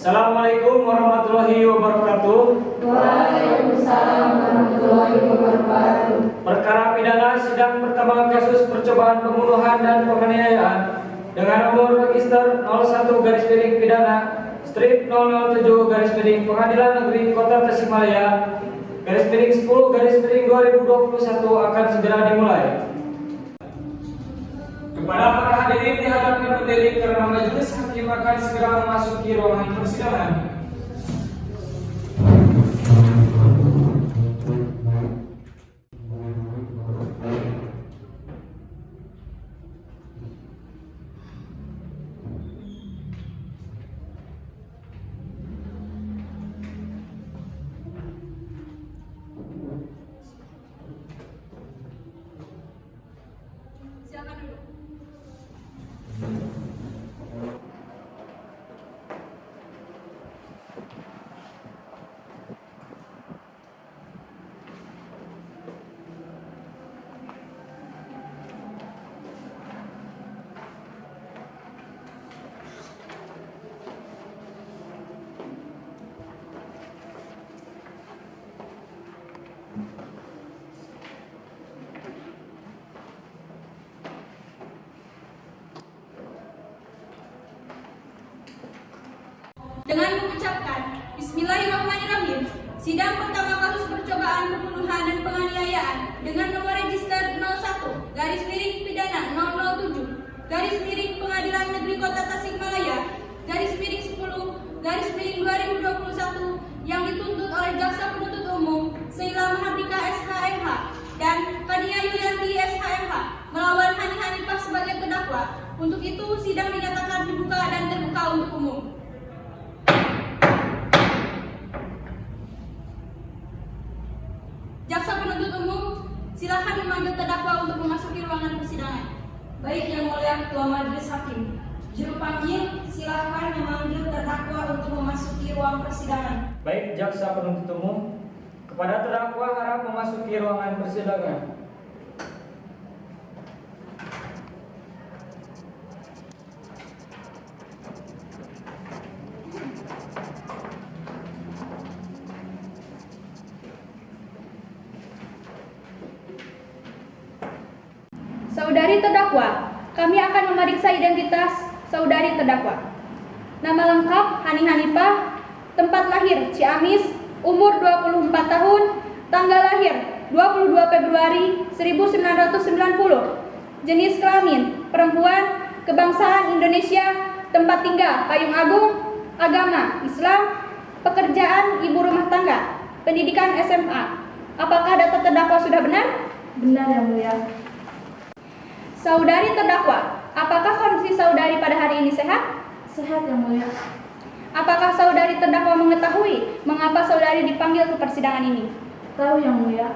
Assalamualaikum warahmatullahi wabarakatuh. Waalaikumsalam warahmatullahi wabarakatuh. Perkara pidana sidang pertama kasus percobaan pembunuhan dan penganiayaan dengan nomor register 01 garis miring pidana strip 007 garis miring Pengadilan Negeri Kota Tasikmalaya garis miring 10 garis miring 2021 akan segera dimulai. Kepada para hadirin dihadapkan berdiri karena majelis hakim akan segera memasuki ruangan persidangan. Silakan duduk. Dengan mengucapkan Bismillahirrahmanirrahim, sidang pertama kasus percobaan pembunuhan dan penganiayaan dengan nomor register 01 garis miring pidana 007 garis miring Pengadilan Negeri Kota Tasikmalaya garis miring 10 garis miring 2021 yang dituntut oleh jaksa penuntut umum Sheila Mahardika SHMH dan Kania Yulianti SHMH melawan Hani Hanifah sebagai terdakwa. Untuk itu sidang dinyatakan dibuka dan terbuka untuk umum. Jaksa penuntut umum, silakan memanggil terdakwa untuk memasuki ruangan persidangan. Baik Yang Mulia Ketua Majelis Hakim, juru panggil silakan memanggil terdakwa untuk memasuki ruang persidangan. Baik, jaksa penuntut umum, kepada terdakwa harap memasuki ruangan persidangan. Saudari terdakwa, kami akan memeriksa identitas saudari terdakwa. Nama lengkap Hani Hanifah, tempat lahir Ciamis, umur 24 tahun, tanggal lahir 22 Februari 1990, jenis kelamin perempuan, kebangsaan Indonesia, tempat tinggal Payung Agung, agama Islam, pekerjaan ibu rumah tangga, pendidikan SMA. Apakah data terdakwa sudah benar? Benar Yang Mulia. Saudari terdakwa, apakah kondisi saudari pada hari ini sehat? Sehat Yang Mulia. Apakah saudari terdakwa mengetahui mengapa saudari dipanggil ke persidangan ini? Tahu Yang Mulia.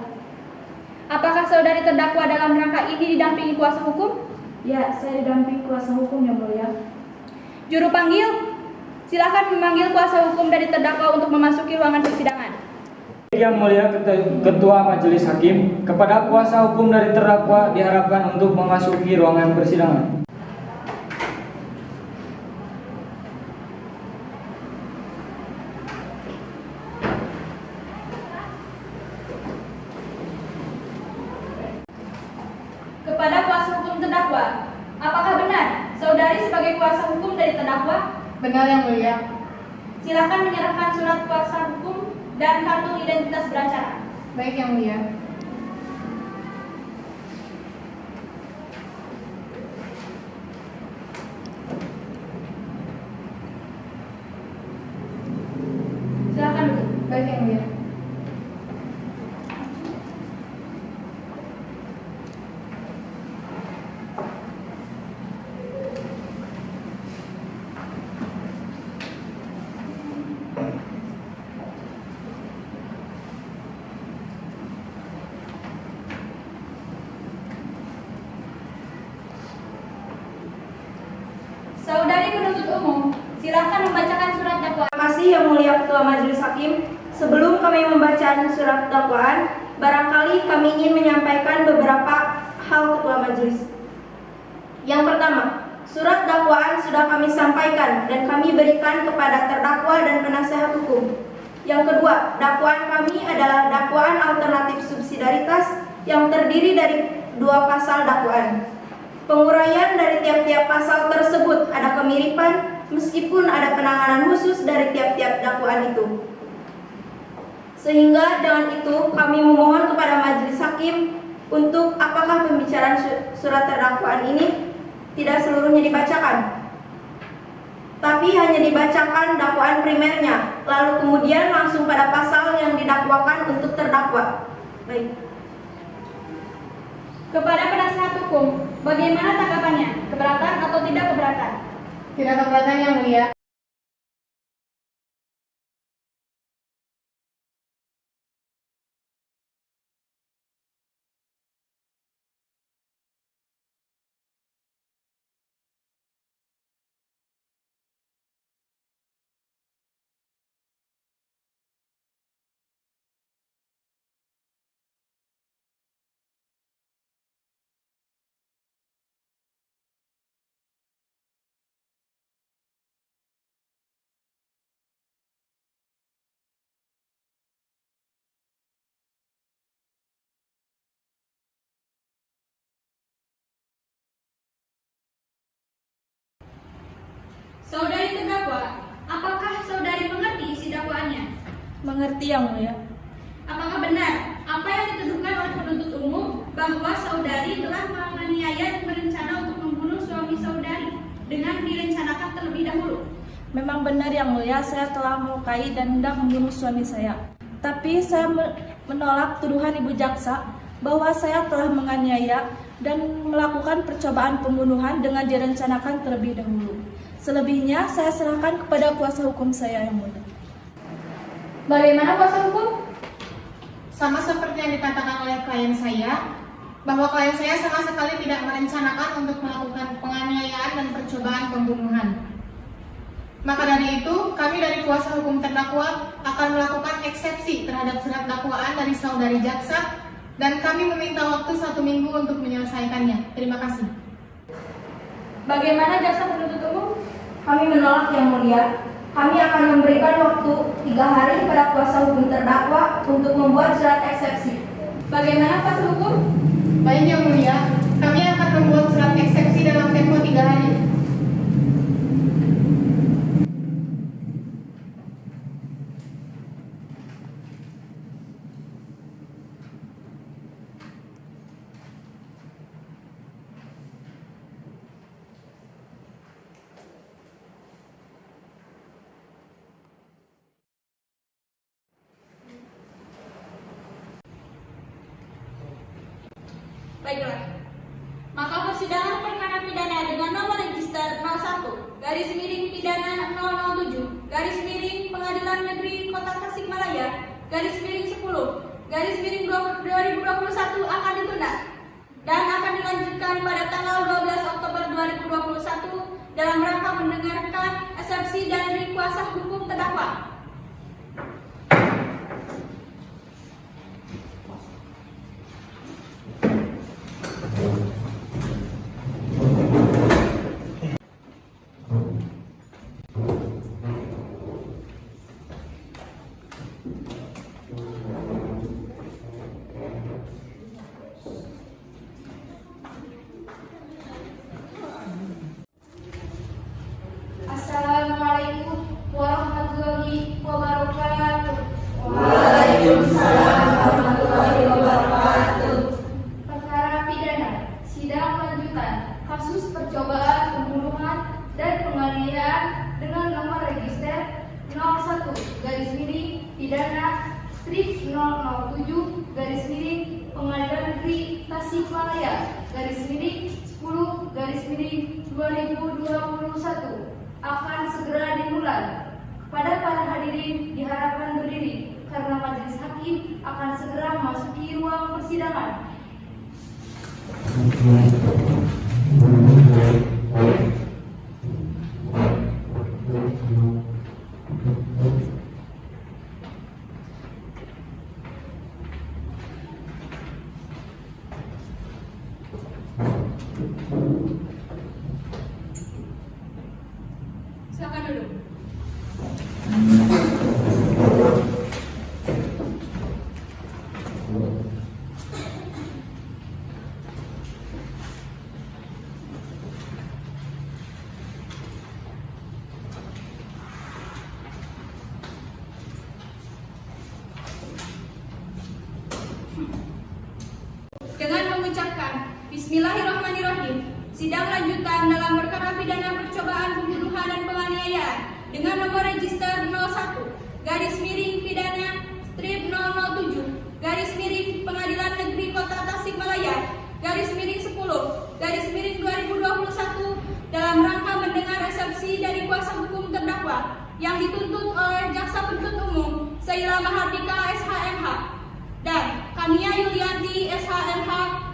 Apakah saudari terdakwa dalam rangka ini didampingi kuasa hukum? Ya, saya didampingi kuasa hukum Yang Mulia. Juru panggil, silakan memanggil kuasa hukum dari terdakwa untuk memasuki ruangan persidangan. Yang Mulia Ketua Majelis Hakim, kepada kuasa hukum dari terdakwa diharapkan untuk memasuki ruangan persidangan. Kepada kuasa hukum terdakwa, apakah benar saudari sebagai kuasa hukum dari terdakwa? Benar Yang Mulia. Silakan menyerahkan surat kuasa hukum dan kartu identitas beracara. Baik Yang Mulia. Silakan duduk. Baik Yang Mulia. Saudari penuntut umum, silakan membacakan surat dakwaan. Terima kasih Yang Mulia Ketua Majelis Hakim. Sebelum kami membaca surat dakwaan, barangkali kami ingin menyampaikan beberapa hal Ketua Majelis. Yang pertama, Surat dakwaan sudah kami sampaikan dan kami berikan kepada terdakwa dan penasehat hukum. Yang kedua, dakwaan kami adalah dakwaan alternatif subsidiaritas yang terdiri dari 2 pasal dakwaan. Penguraian dari tiap-tiap pasal tersebut ada kemiripan meskipun ada penanganan khusus dari tiap-tiap dakwaan itu. Sehingga dengan itu kami memohon kepada majelis hakim untuk apakah pembicaraan surat terdakwaan ini tidak seluruhnya dibacakan, tapi hanya dibacakan dakwaan primernya, lalu kemudian langsung pada pasal yang didakwakan untuk terdakwa. Baik. Kepada penasehat hukum, bagaimana tanggapannya? Keberatan atau tidak keberatan? Tidak keberatan, Yang Mulia. Saudari terdakwa, apakah saudari mengerti isi dakwaannya? Mengerti, Yang Mulia. Apakah benar apa yang dituduhkan oleh penuntut umum bahwa saudari telah menganiaya dan berencana untuk membunuh suami saudari dengan direncanakan terlebih dahulu? Memang benar, Yang Mulia, saya telah melukai dan hendak membunuh suami saya. Tapi saya menolak tuduhan Ibu Jaksa bahwa saya telah menganiaya dan melakukan percobaan pembunuhan dengan direncanakan terlebih dahulu. Selebihnya saya serahkan kepada kuasa hukum saya, Yang Mulia. Bagaimana kuasa hukum? Sama seperti yang dikatakan oleh klien saya, bahwa klien saya sama sekali tidak merencanakan untuk melakukan penganiayaan dan percobaan pembunuhan. Maka dari itu, kami dari kuasa hukum terdakwa akan melakukan eksepsi terhadap surat dakwaan dari saudari jaksa dan kami meminta waktu 1 minggu untuk menyelesaikannya. Terima kasih. Bagaimana jaksa penuntut umum? Kami menolak, Yang Mulia. Kami akan memberikan waktu 3 hari pada kuasa hukum terdakwa untuk membuat surat eksepsi. Bagaimana kuasa hukum? Baik, Yang Mulia, kami akan membuat surat eksepsi dalam tempo 3 hari. Baiklah. Maka persidangan perkara pidana dengan nomor register 01-pidana 007 Pengadilan Negeri Kota Tasikmalaya _10 akan ditunda dan akan dilanjutkan pada tanggal 12 Oktober 2021 dalam rangka mendengarkan eksepsi dari kuasa hukum terdakwa. Assalamualaikum warahmatullahi wabarakatuh. Waalaikumsalam warahmatullahi wabarakatuh. Perkara pidana sidang lanjutan kasus percobaan pembunuhan dan penganiayaan dengan nomor register 01-pidana-007 Pengadilan Negeri Tasikmalaya _10/2021 akan segera dimulai. Pada para hadirin diharapkan berdiri karena majelis hakim akan segera memasuki ruang persidangan. Bismillahirrahmanirrahim. Sidang lanjutan dalam perkara pidana percobaan pembunuhan dan penganiayaan dengan nomor register 01 garis miring pidana strip 007 garis miring Pengadilan Negeri Kota Tasikmalaya garis miring 10 garis miring 2021 dalam rangka mendengar eksepsi dari kuasa hukum terdakwa yang dituntut oleh Jaksa Penuntut Umum Sheila Mahardika SHMH dan Kania Yulianti SHMH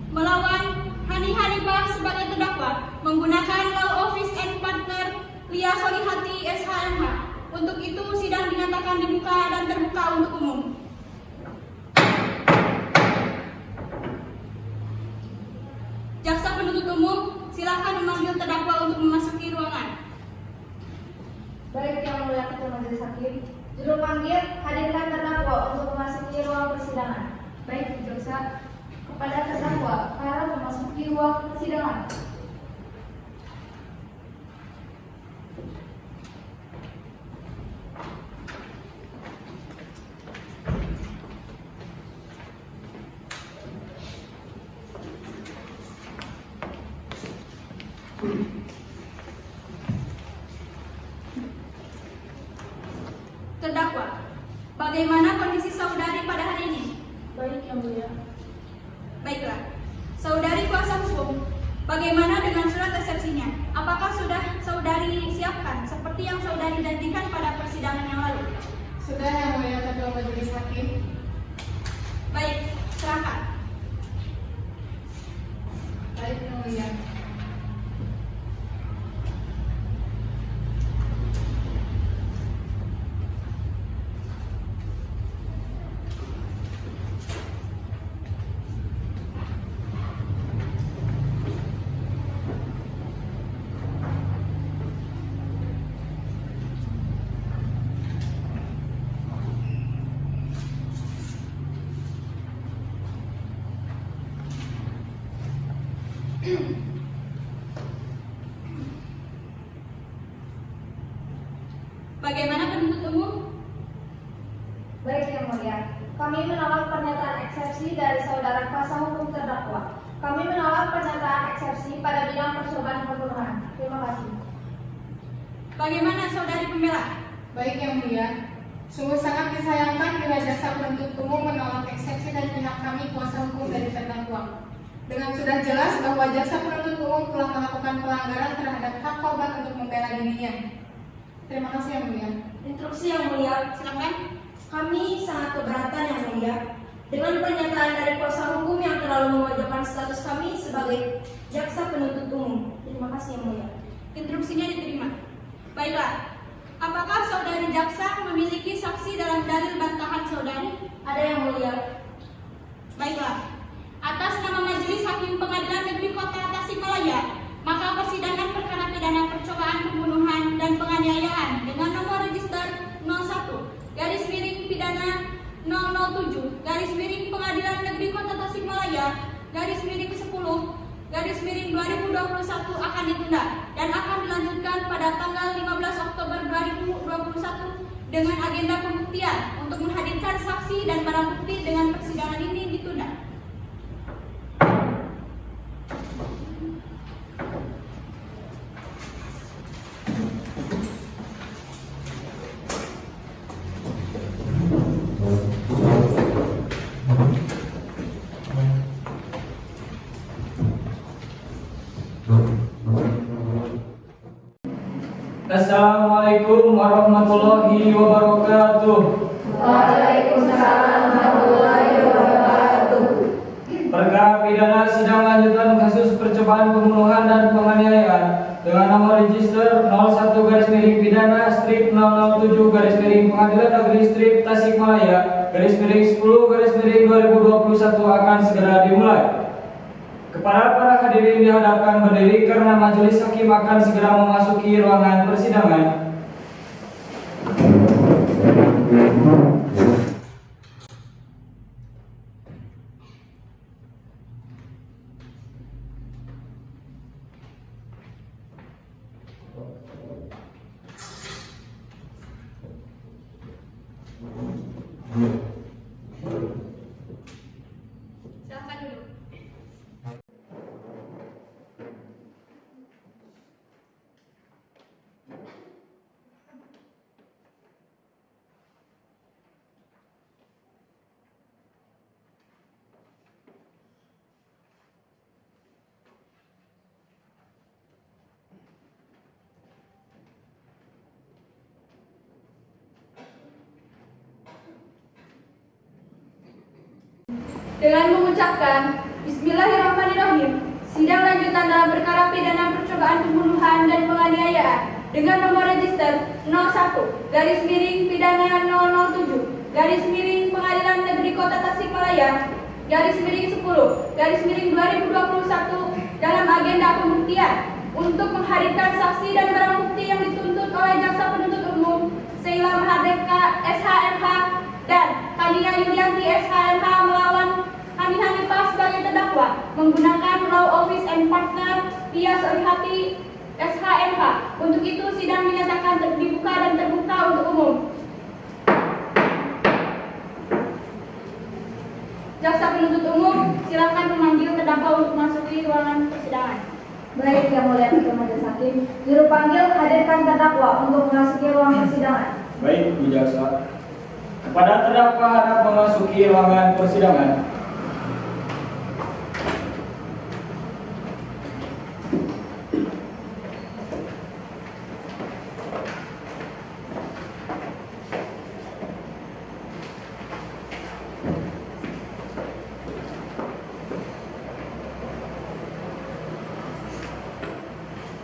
melawan Hani Hanifah sebagai terdakwa menggunakan law office and partner Lia Solihati SHMH. Untuk itu sidang dinyatakan dibuka dan terbuka untuk umum. Jaksa penuntut umum, silakan memanggil terdakwa untuk memasuki ruangan. Baik, yang mulia Ketua Majelis Hakim, juru panggil hadirkan terdakwa untuk memasuki ruang persidangan. Baik, jaksa, kepada terdakwa para memasuki ruang persidangan. Terdakwa, bagaimana kondisi saudari pada hari ini? Baik, yang mulia. Baiklah, saudari kuasa hukum, bagaimana dengan surat eksepsinya? Apakah sudah saudari siapkan seperti yang saudari janjikan pada persidangan yang lalu? Sudah, yang mulia Ketua Majelis Hakim. Baik, silakan. Baik, yang mulia. Bagaimana penuntut umum? Baik, yang mulia. Kami menolak pernyataan eksepsi dari saudara kuasa hukum terdakwa. Kami menolak pernyataan eksepsi pada bidang percobaan pembunuhan. Terima kasih. Bagaimana saudari pembela? Baik, yang mulia. Sungguh sangat disayangkan bila jaksa penuntut umum menolak eksepsi dari pihak kami kuasa hukum dari terdakwa. Dengan sudah jelas bahwa jaksa penuntut umum telah melakukan pelanggaran terhadap hak korban untuk membela dirinya. Terima kasih, yang mulia. Instruksi yang mulia, Silakan. kami sangat keberatan yang mulia dengan pernyataan dari kuasa hukum yang terlalu mewajibkan status kami sebagai jaksa penuntut umum. Terima kasih yang mulia. Instruksinya diterima. Baiklah, apakah saudari jaksa memiliki saksi dalam dalil bantahan saudari? Ada yang mulia. Baiklah, atas nama Majelis Hakim Pengadilan Negeri Kota Tasikmalaya, maka persidangan perkara pidana percobaan pembunuhan dan penganiayaan dengan nomor register 01 garis miring pidana 007 garis miring Pengadilan Negeri Kota Tasikmalaya garis miring 10 garis miring 2021 akan ditunda dan akan dilanjutkan pada tanggal 15 Oktober 2021 dengan agenda pembuktian untuk menghadirkan saksi dan barang bukti dengan persidangan ini ditunda. Assalamualaikum warahmatullahi wabarakatuh. Waalaikumsalam warahmatullahi wabarakatuh. Perkara pidana sidang lanjutan kasus percobaan pembunuhan dan penganiayaan dengan nomor register 01 garis miring pidana strip 007 garis miring Pengadilan Negeri strip Tasikmalaya garis miring 10 garis miring 2021 akan segera dimulai. Kepada para hadirin dihadapkan berdiri karena majelis hakim akan segera memasuki ruangan persidangan. Silakan dulu. Dengan mengucapkan Bismillahirrahmanirrahim, sidang lanjutan dalam perkara pidana percobaan pembunuhan dan penganiayaan dengan nomor register 01 garis miring pidana 007 garis miring Pengadilan Negeri Kota Tasikmalaya garis miring 10 garis miring 2021 dalam agenda pembuktian untuk menghadirkan saksi dan barang bukti yang dituntut oleh jaksa penuntut umum Sheila Mahardeka SHMH dan Kania Yulianti SHMH melawan Hani Hanifah sebagai terdakwa menggunakan law office and partner Tias Orihati SHMH. Untuk itu sidang dinyatakan dibuka dan terbuka untuk umum. Jaksa penuntut umum silakan memanggil terdakwa untuk masuki ruangan persidangan. Baik, Yang Mulia Ketua Majelis Hakim, juru panggil hadirkan terdakwa untuk memasuki ruang persidangan. Baik, Bu Jaksa. Kepada terdakwa harap memasuki ruangan persidangan.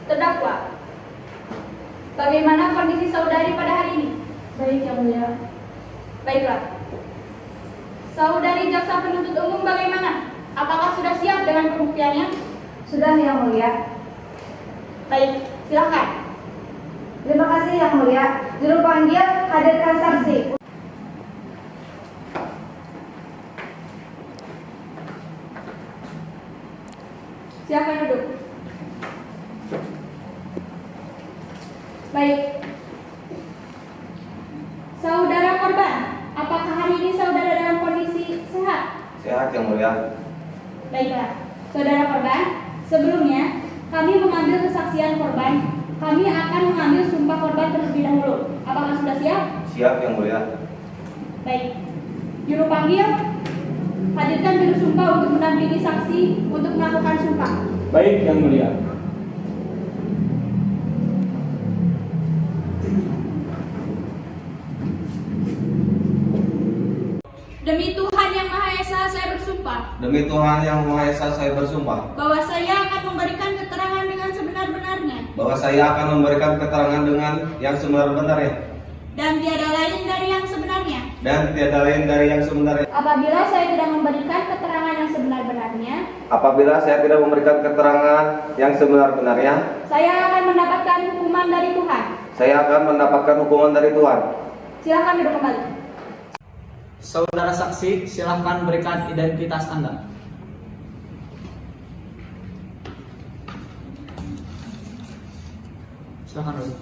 Terdakwa, bagaimana kondisi saudari pada hari ini? Baik, Yang Mulia. Baiklah. Saudari jaksa penuntut umum bagaimana? Apakah sudah siap dengan pembuktiannya? Sudah, Yang Mulia. Baik, silakan. Terima kasih, Yang Mulia. Juru panggil hadirkan saksi. Silakan duduk. Baik. Saudara korban, apakah hari ini saudara dalam kondisi sehat? Sehat, Yang Mulia. Baiklah. Saudara korban, sebelumnya kami mengambil kesaksian korban. Kami akan mengambil sumpah korban terlebih dahulu. Apakah sudah siap? Siap, Yang Mulia. Baik. Juru panggil, hadirkan juru sumpah untuk mendampingi saksi untuk melakukan sumpah. Baik, Yang Mulia. Demi Tuhan Yang Maha Esa, saya bersumpah Demi Tuhan Yang Maha Esa, saya bersumpah bahwa saya akan memberikan keterangan dengan sebenar-benarnya bahwa saya akan memberikan keterangan dengan yang sebenar-benarnya dan tiada lain dari yang sebenarnya. dan tiada lain dari yang sebenarnya. Apabila saya tidak memberikan keterangan yang sebenar-benarnya, Apabila saya tidak memberikan keterangan yang sebenar-benarnya, saya akan mendapatkan hukuman dari Tuhan. saya akan mendapatkan hukuman dari Tuhan. Silakan duduk kembali. Saudara saksi, silahkan berikan identitas Anda. Silahkan duduk.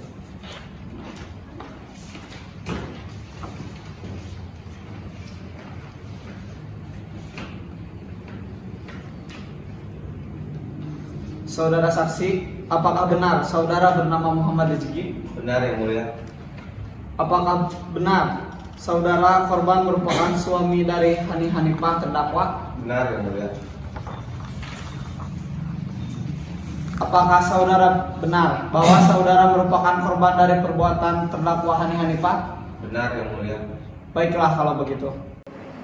Saudara saksi, apakah benar saudara bernama Muhammad Rizki? Benar, Yang Mulia. Apakah benar saudara korban merupakan suami dari Hani Hanifah terdakwa? Benar, Yang Mulia. Apakah saudara benar bahwa saudara merupakan korban dari perbuatan terdakwa Hani Hanifah? Benar, Yang Mulia. Baiklah kalau begitu.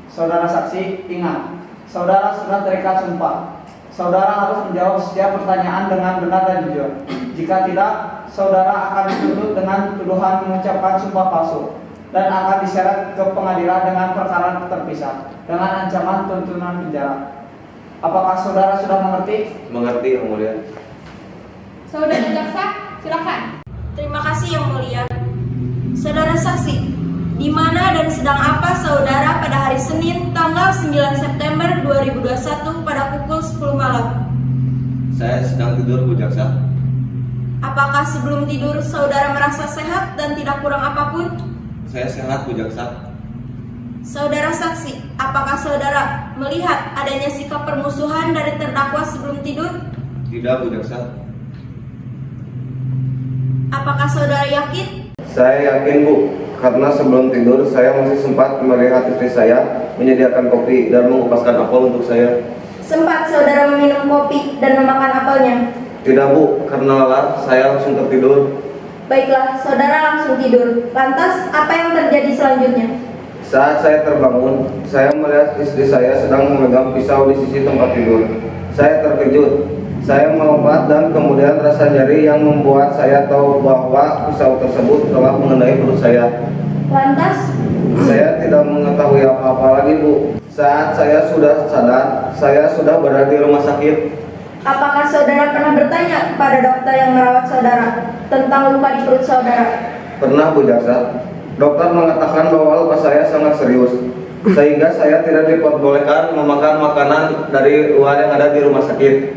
Saudara saksi, ingat, saudara sudah terikat sumpah. Saudara harus menjawab setiap pertanyaan dengan benar dan jujur. Jika tidak, saudara akan dituntut dengan tuduhan mengucapkan sumpah palsu dan akan diseret ke pengadilan dengan perkara terpisah dengan ancaman tuntutan penjara. Apakah saudara sudah mengerti? Mengerti, Yang Mulia. Saudara jaksa, silakan. Terima kasih Yang Mulia. Saudara saksi, di mana dan sedang apa saudara pada hari Senin tanggal 9 September 2021 pada pukul 10 malam? Saya sedang tidur, Bu Jaksa. Apakah sebelum tidur saudara merasa sehat dan tidak kurang apapun? Saya sehat, Bu Jaksa. Saudara saksi, apakah saudara melihat adanya sikap permusuhan dari terdakwa sebelum tidur? Tidak, Bu Jaksa. Apakah saudara yakin? Saya yakin, Bu. Karena sebelum tidur saya masih sempat melihat istri saya menyediakan kopi dan mengupaskan apel untuk saya. Sempat saudara meminum kopi dan memakan apelnya? Tidak, Bu, karena lelah saya langsung tertidur. Baiklah, saudara langsung tidur. Lantas, apa yang terjadi selanjutnya? Saat saya terbangun, saya melihat istri saya sedang memegang pisau di sisi tempat tidur. Saya terkejut. Saya melompat dan kemudian rasa nyeri yang membuat saya tahu bahwa pisau tersebut telah mengenai perut saya. Lantas, Saya tidak mengetahui apa-apa lagi, Bu. Saat saya sudah sadar, saya sudah berada di rumah sakit. apakah saudara pernah bertanya kepada dokter yang merawat saudara tentang luka di perut saudara? Pernah, Bu Jaksa. Dokter mengatakan bahwa luka saya sangat serius, sehingga saya tidak diperbolehkan memakan makanan dari luar yang ada di rumah sakit.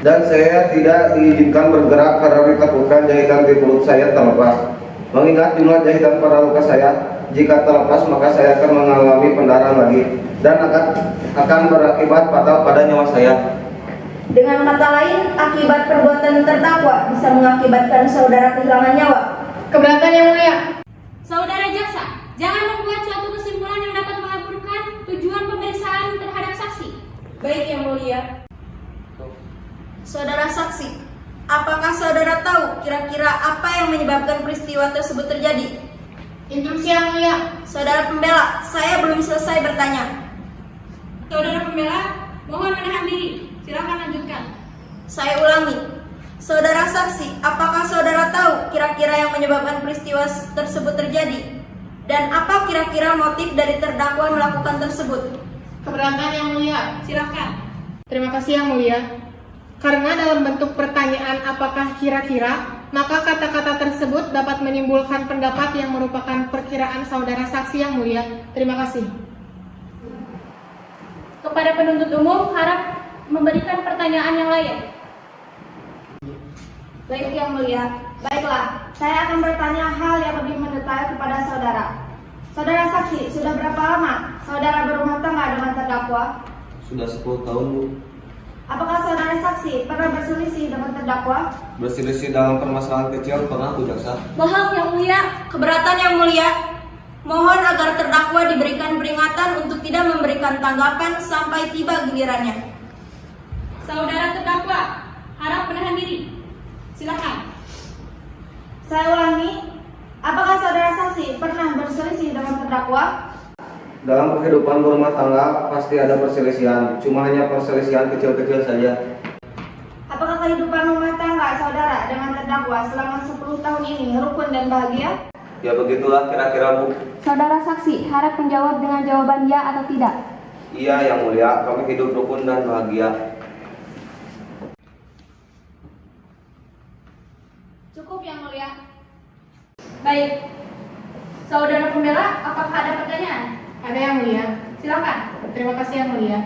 Dan saya tidak diizinkan bergerak karena ditakutkan jahitan di perut saya terlepas. Mengingat jumlah jahitan pada luka saya, jika terlepas maka saya akan mengalami pendarahan lagi dan akan berakibat fatal pada nyawa saya. Dengan kata lain, akibat perbuatan terdakwa bisa mengakibatkan saudara kehilangan nyawa. Keberatan yang mulia. Saudara jaksa, jangan membuat suatu kesimpulan yang dapat mengaburkan tujuan pemeriksaan terhadap saksi. Baik yang mulia. Saudara saksi, apakah saudara tahu kira-kira apa yang menyebabkan peristiwa tersebut terjadi? Instruksi yang mulia. Saudara pembela, saya belum selesai bertanya. Saudara pembela, mohon menahan diri. Silakan lanjutkan. Saya ulangi. Saudara saksi, apakah saudara tahu kira-kira yang menyebabkan peristiwa tersebut terjadi? Dan apa kira-kira motif dari terdakwa melakukan tersebut? Keberatan yang mulia. Silakan. Terima kasih yang mulia. Karena dalam bentuk pertanyaan apakah kira-kira, maka kata-kata tersebut dapat menimbulkan pendapat yang merupakan perkiraan saudara saksi yang mulia. Terima kasih. Kepada penuntut umum, harap memberikan pertanyaan yang lain. Baik yang mulia, baiklah, saya akan bertanya hal yang lebih mendetail kepada saudara. Saudara saksi, sudah berapa lama saudara berumah tangga dengan terdakwa? Sudah 10 tahun, Bu. Apakah saudara saksi pernah berselisih dengan terdakwa? Berselisih dalam permasalahan kecil pernah, Bu Jaksa. Mohon yang mulia, keberatan yang mulia. Mohon agar terdakwa diberikan peringatan untuk tidak memberikan tanggapan sampai tiba gilirannya. Saudara terdakwa, harap menahan diri. Silakan. Saya ulangi, apakah saudara saksi pernah berselisih dengan terdakwa? Dalam kehidupan berumah tangga pasti ada perselisihan, cuma hanya perselisihan kecil-kecil saja. Apakah kehidupan rumah tangga saudara dengan terdakwa selama 10 tahun ini rukun dan bahagia? Ya begitulah kira-kira, Bu. Saudara saksi, harap menjawab dengan jawaban ya atau tidak. Iya yang mulia, kami hidup rukun dan bahagia. Cukup yang mulia. Baik. Saudara pembela, apakah ada pertanyaan? Ada yang mulia. Silakan. Terima kasih yang mulia.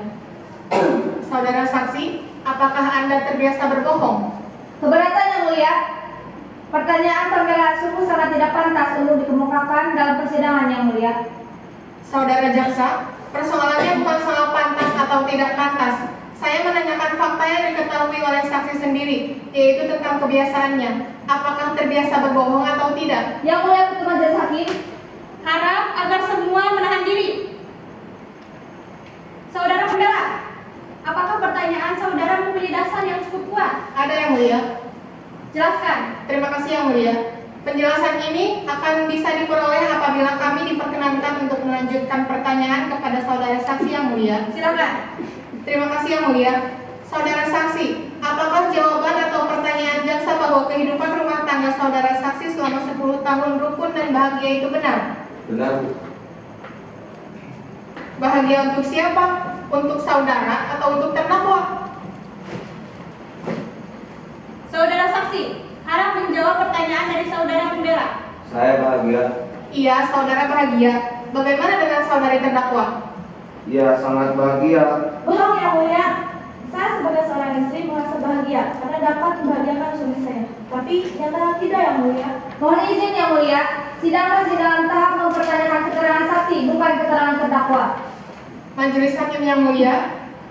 Saudara saksi, apakah Anda terbiasa berbohong? Keberatan yang mulia. Pertanyaan pembela sungguh sangat tidak pantas untuk dikemukakan dalam persidangan yang mulia. Saudara jaksa, persoalannya bukan soal pantas atau tidak pantas. Saya menanyakan fakta yang diketahui oleh saksi sendiri, yaitu tentang kebiasaannya. Apakah terbiasa berbohong atau tidak? Yang mulia Ketua Majelis Hakim, Harap agar semua menahan diri. Saudara pembela, apakah pertanyaan saudara memiliki dasar yang cukup kuat? Ada yang mulia. Jelaskan. Terima kasih yang mulia. Penjelasan ini akan bisa diperoleh apabila kami diperkenankan untuk melanjutkan pertanyaan kepada saudara saksi yang mulia. Silakan. Terima kasih yang mulia. Saudara saksi, apakah jawaban atau pertanyaan jaksa bahwa kehidupan rumah tangga saudara saksi selama 10 tahun rukun dan bahagia itu benar? Benar, Bu. Bahagia untuk siapa? Untuk saudara atau untuk terdakwa? Saudara saksi, harap menjawab pertanyaan dari saudara pembela. Saya bahagia. Iya, saudara bahagia. Bagaimana dengan saudari terdakwa? Ya sangat bahagia. bohong yang mulia. Saya sebagai seorang istri merasa bahagia karena dapat membahagiakan suami saya. Tapi nyata tidak yang mulia. Mohon izin yang mulia. Sidang masih dalam tahap mempertanyakan keterangan saksi, bukan keterangan terdakwa. Majelis Hakim yang mulia,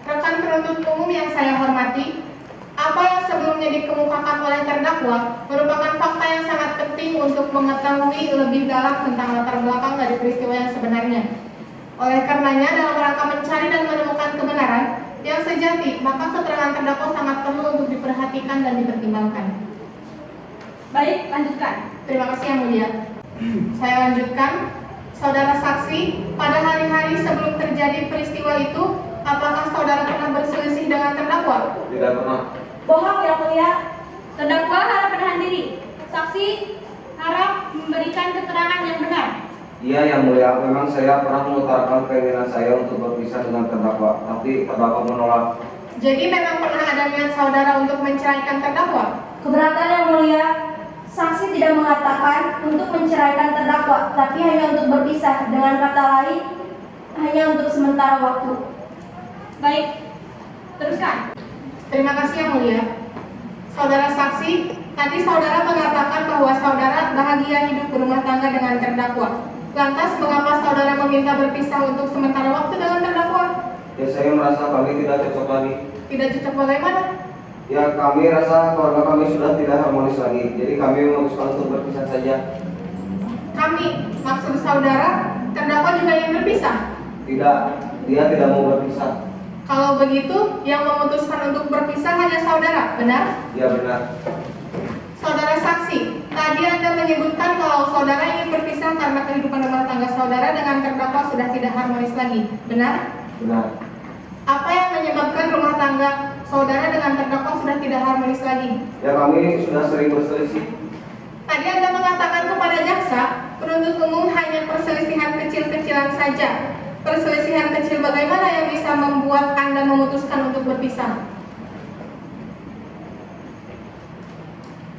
rekan penuntut umum yang saya hormati, apa yang sebelumnya dikemukakan oleh terdakwa merupakan fakta yang sangat penting untuk mengetahui lebih dalam tentang latar belakang dari peristiwa yang sebenarnya. Oleh karenanya, dalam rangka mencari dan menemukan kebenaran yang sejati, maka keterangan terdakwa sangat perlu untuk diperhatikan dan dipertimbangkan. Baik, lanjutkan. Terima kasih yang mulia. Saya lanjutkan. Saudara saksi, pada hari-hari sebelum terjadi peristiwa itu, apakah saudara pernah berselisih dengan terdakwa? Tidak pernah. Bohong yang mulia. Terdakwa harap menahan diri. Saksi harap memberikan keterangan yang benar. Iya yang mulia, memang saya pernah mengutarakan keinginan saya untuk berpisah dengan terdakwa, tapi terdakwa menolak. Jadi memang pernah ada niat saudara untuk menceraikan terdakwa? Keberatan yang mulia, saksi tidak mengatakan untuk menceraikan terdakwa, tapi hanya untuk berpisah. Dengan kata lain, hanya untuk sementara waktu. Baik, teruskan. Terima kasih yang mulia. Saudara saksi, tadi saudara mengatakan bahwa saudara bahagia hidup berumah tangga dengan terdakwa. Lantas mengapa saudara meminta berpisah untuk sementara waktu dengan terdakwa? Ya saya merasa kami tidak cocok lagi. Tidak cocok bagaimana? Ya kami rasa keluarga kami sudah tidak harmonis lagi, jadi kami memutuskan untuk berpisah saja. Kami, maksud saudara, terdakwa juga ingin berpisah? Tidak, dia tidak mau berpisah. Kalau begitu, yang memutuskan untuk berpisah hanya saudara, benar? Ya benar. Saudara saksi, tadi Anda menyebutkan kalau saudara ingin berpisah karena kehidupan rumah tangga saudara dengan terdakwa sudah tidak harmonis lagi, benar? Benar. Apa yang menyebabkan rumah tangga saudara dengan terdakwa sudah tidak harmonis lagi? Ya kami sudah sering berselisih. Tadi Anda mengatakan kepada jaksa, penuntut umum hanya perselisihan kecil-kecilan saja. Perselisihan kecil bagaimana yang bisa membuat Anda memutuskan untuk berpisah?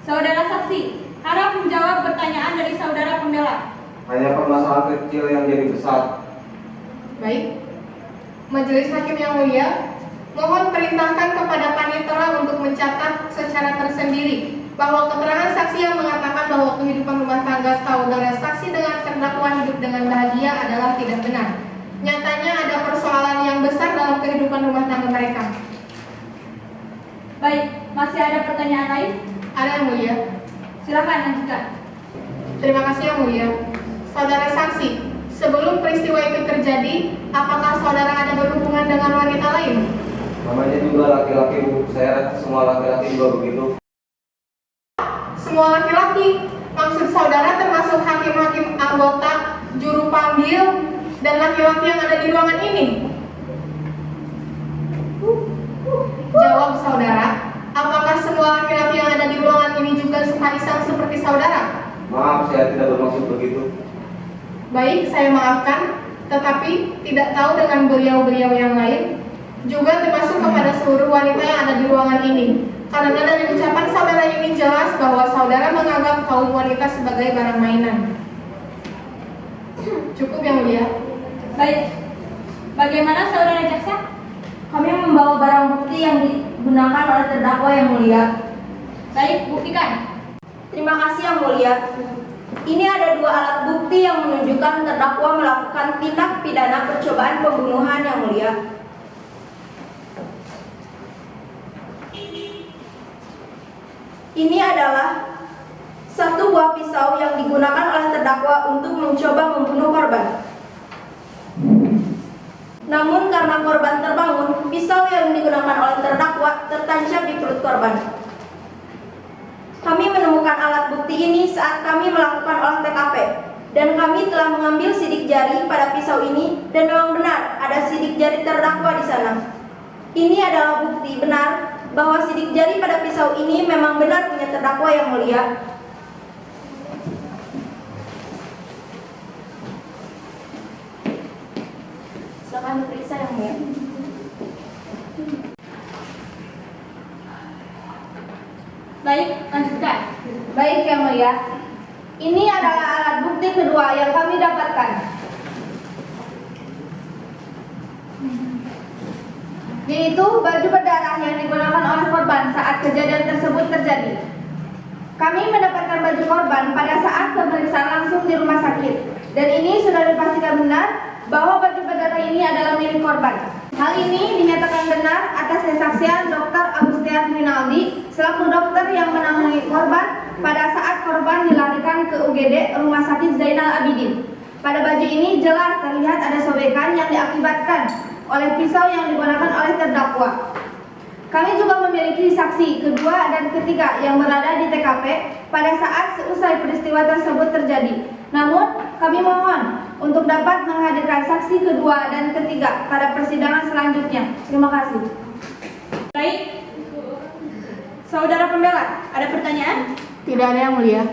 Saudara saksi harap menjawab pertanyaan dari saudara pembela. Hanya permasalahan kecil yang jadi besar. Baik. Majelis Hakim yang mulia, mohon perintahkan kepada panitera untuk mencatat secara tersendiri bahwa keterangan saksi yang mengatakan bahwa kehidupan rumah tangga saudara saksi dengan terdakwa hidup dengan bahagia adalah tidak benar. Nyatanya ada persoalan yang besar dalam kehidupan rumah tangga mereka. Baik, masih ada pertanyaan lain? Ada yang mulia. Silakan lanjutkan. Terima kasih yang mulia. Saudara saksi, sebelum peristiwa itu terjadi, apakah saudara ada berhubungan dengan wanita lain? Namanya juga laki-laki, Bu. Saya rasa semua laki-laki juga begitu. Semua laki-laki? Maksud saudara termasuk hakim-hakim anggota, juru panggil, dan laki-laki yang ada di ruangan ini? Jawab saudara, apakah semua laki-laki yang ada di ruangan ini juga suka iseng seperti saudara? Maaf, saya tidak bermaksud begitu. Baik, saya maafkan, tetapi tidak tahu dengan beliau-beliau yang lain, juga termasuk kepada seluruh wanita yang ada di ruangan ini. Karena dari ucapan saudara ini jelas bahwa saudara menganggap kaum wanita sebagai barang mainan. Cukup yang mulia. Baik, bagaimana saudara jaksa? Kami membawa barang bukti yang digunakan oleh terdakwa yang mulia. Baik, buktikan. Terima kasih yang mulia. Ini ada dua alat bukti yang menunjukkan terdakwa melakukan tindak pidana percobaan pembunuhan yang mulia. Ini adalah satu buah pisau yang digunakan oleh terdakwa untuk mencoba membunuh korban. Namun karena korban terbangun, pisau yang digunakan oleh terdakwa tertancap di perut korban. Kami menemukan alat bukti ini saat kami melakukan olah TKP, dan kami telah mengambil sidik jari pada pisau ini, dan memang benar ada sidik jari terdakwa di sana. Ini adalah bukti benar bahwa sidik jari pada pisau ini memang benar punya terdakwa yang mulia. Silakan diperiksa yang mulia. Baik, lanjutkan. Baik yang mulia, ini adalah alat bukti kedua yang kami dapatkan. Yaitu baju berdarah yang digunakan oleh korban saat kejadian tersebut terjadi. Kami mendapatkan baju korban pada saat pemeriksaan langsung di rumah sakit, dan ini sudah dipastikan benar bahwa baju berdarah ini adalah milik korban. Hal ini dinyatakan benar atas kesaksian Dr. Agustian Rinaldi selaku dokter yang menangani korban pada saat korban dilarikan ke UGD Rumah Sakit Zainal Abidin. Pada baju ini jelas terlihat ada sobekan yang diakibatkan oleh pisau yang digunakan oleh terdakwa. Kami juga memiliki saksi kedua dan ketiga yang berada di TKP pada saat seusai peristiwa tersebut terjadi. Namun, kami mohon untuk dapat menghadirkan saksi kedua dan ketiga pada persidangan selanjutnya. Terima kasih. Baik, saudara pembela, ada pertanyaan? Tidak ada yang mulia.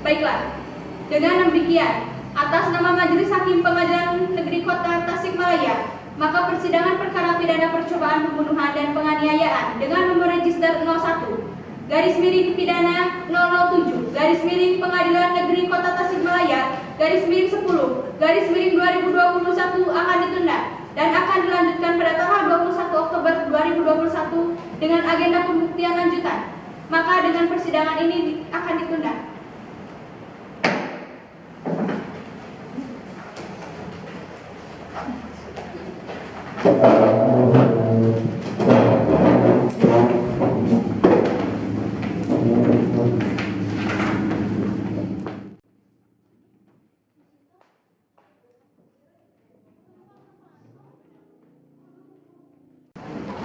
Baiklah, dengan demikian, atas nama Majelis Hakim Pengadilan Negeri Kota Tasikmalaya, maka persidangan perkara pidana percobaan pembunuhan dan penganiayaan dengan nomor register 01 garis miring pidana 007 garis miring Pengadilan Negeri Kota Tasikmalaya garis miring 10 garis miring 2021 akan ditunda dan akan dilanjutkan pada tanggal 21 Oktober 2021 dengan agenda pembuktian lanjutan. Maka dengan persidangan ini akan ditunda.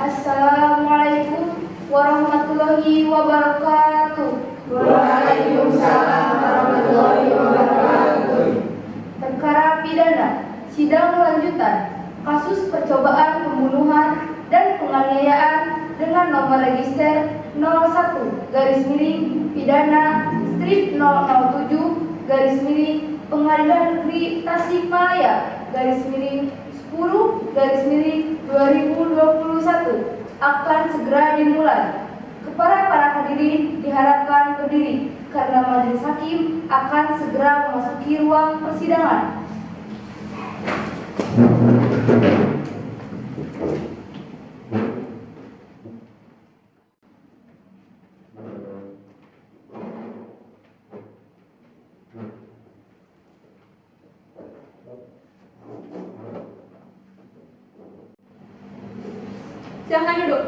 Assalamualaikum warahmatullahi wabarakatuh. Waalaikumsalam warahmatullahi wabarakatuh. Perkara pidana sidang lanjutan kasus percobaan pembunuhan dan penganiayaan dengan nomor register 01 garis miring pidana strip 007 garis miring Pengadilan Negeri Tasikmalaya garis miring 10 garis miring 2021 akan segera dimulai. Kepada para hadirin diharapkan berdiri karena majelis hakim akan segera memasuki ruang persidangan. Silakan duduk.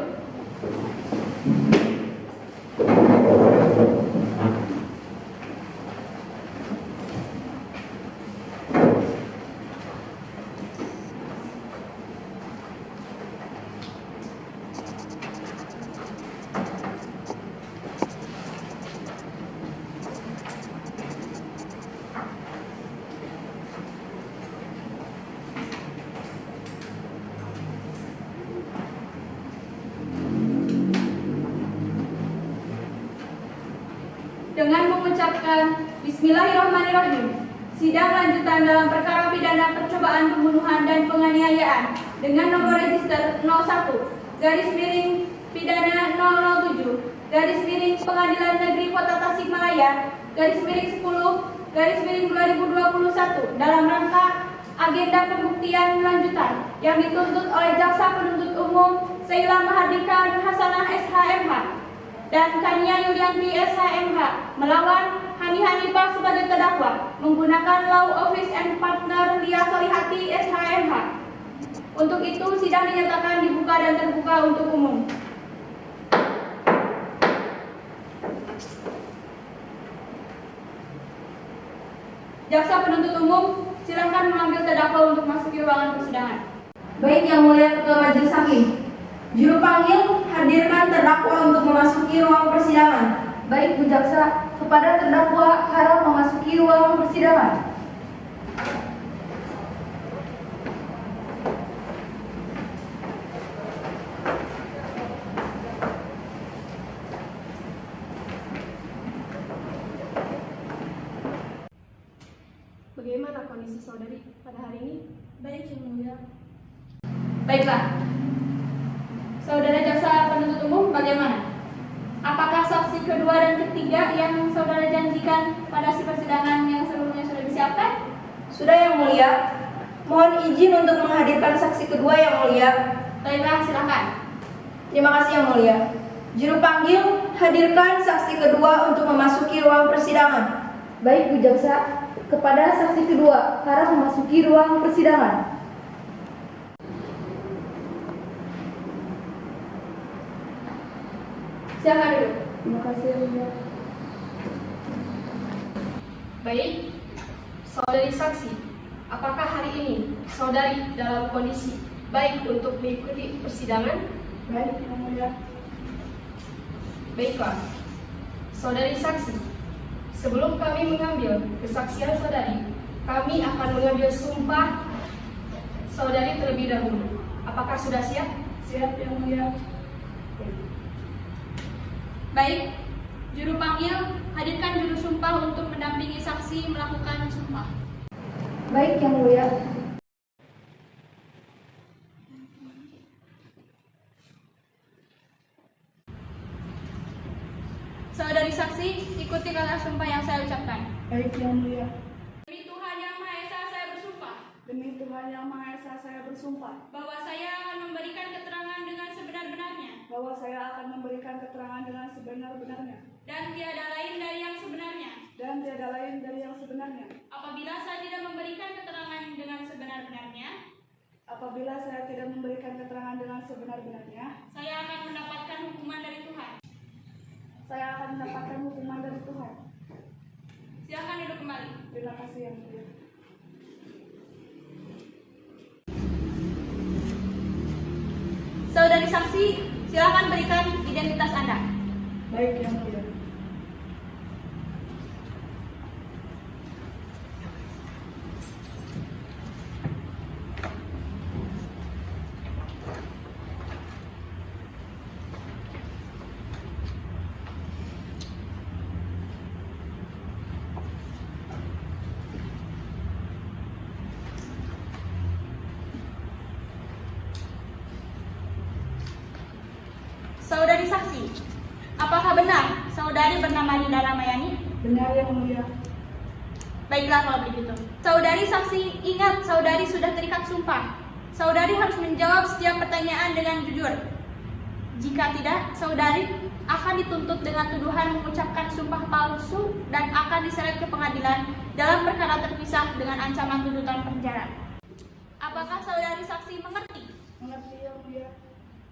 Dengan mengucapkan Bismillahirrahmanirrahim, sidang lanjutan dalam perkara pidana percobaan pembunuhan dan penganiayaan dengan nomor register 01 garis miring pidana 007 garis miring Pengadilan Negeri Kota Tasikmalaya garis miring 10 garis miring 2021 dalam rangka agenda pembuktian lanjutan yang dituntut oleh Jaksa Penuntut Umum Sheila Mahardika Nur Hasanah SHMH dan Kania Yulianti SHMH melawan Hani Hanifah sebagai terdakwa menggunakan Law Office and Partner Lia Solihati SHMH. Untuk itu sidang dinyatakan dibuka dan terbuka untuk umum. Jaksa Penuntut Umum, silakan memanggil terdakwa untuk masuk ke ruangan persidangan. Baik Yang Mulia Ketua Majelis Hakim, juru panggil hadirkan terdakwa untuk memasuki ruang persidangan. Baik Bu Jaksa, kepada terdakwa harap memasuki ruang persidangan. Bagaimana kondisi saudari pada hari ini? Baik, Yang Mulia. Baiklah. Saudara Jaksa Penuntut Umum, bagaimana? Apakah saksi kedua dan ketiga yang saudara janjikan pada si persidangan yang sebelumnya sudah disiapkan? Sudah Yang Mulia. Mohon izin untuk menghadirkan saksi kedua Yang Mulia. Baiklah, silakan. Terima kasih Yang Mulia. Juru panggil hadirkan saksi kedua untuk memasuki ruang persidangan. Baik Bu Jaksa, kepada saksi kedua harap memasuki ruang persidangan. Silakan duduk. Terima kasih yang mulia. Baik, saudari saksi, apakah hari ini saudari dalam kondisi baik untuk mengikuti persidangan? Baik yang mulia. Baiklah, saudari saksi, sebelum kami mengambil kesaksian saudari, kami akan mengambil sumpah saudari terlebih dahulu. Apakah sudah siap? Siap yang mulia. Baik, juru panggil, hadirkan juru sumpah untuk mendampingi saksi melakukan sumpah. Baik yang mulia. Saudari saksi, ikuti kata sumpah yang saya ucapkan. Baik yang mulia. Demi Tuhan Yang Maha Esa, saya bersumpah Demi Tuhan Yang Maha Esa, saya bersumpah bahwa saya akan memberikan keterangan dengan sebenar-benarnya bahwa saya akan memberikan keterangan dengan sebenar-benarnya dan tiada lain dari yang sebenarnya. dan tiada lain dari yang sebenarnya. Apabila saya tidak memberikan keterangan dengan sebenar-benarnya, Apabila saya tidak memberikan keterangan dengan sebenar-benarnya, saya akan mendapatkan hukuman dari Tuhan. saya akan mendapatkan hukuman dari Tuhan. Silakan duduk kembali. Terima kasih yang mulia. Saudari saksi, silakan berikan identitas Anda. Baik yang mulia. Saudari saksi, apakah benar saudari bernama Linda Ramayani? Benar yang mulia. Baiklah kalau begitu. Saudari saksi, ingat saudari sudah terikat sumpah. Saudari harus menjawab setiap pertanyaan dengan jujur. Jika tidak, saudari akan dituntut dengan tuduhan mengucapkan sumpah palsu dan akan diseret ke pengadilan dalam perkara terpisah dengan ancaman tuntutan penjara. Apakah saudari saksi mengerti? Mengerti yang mulia.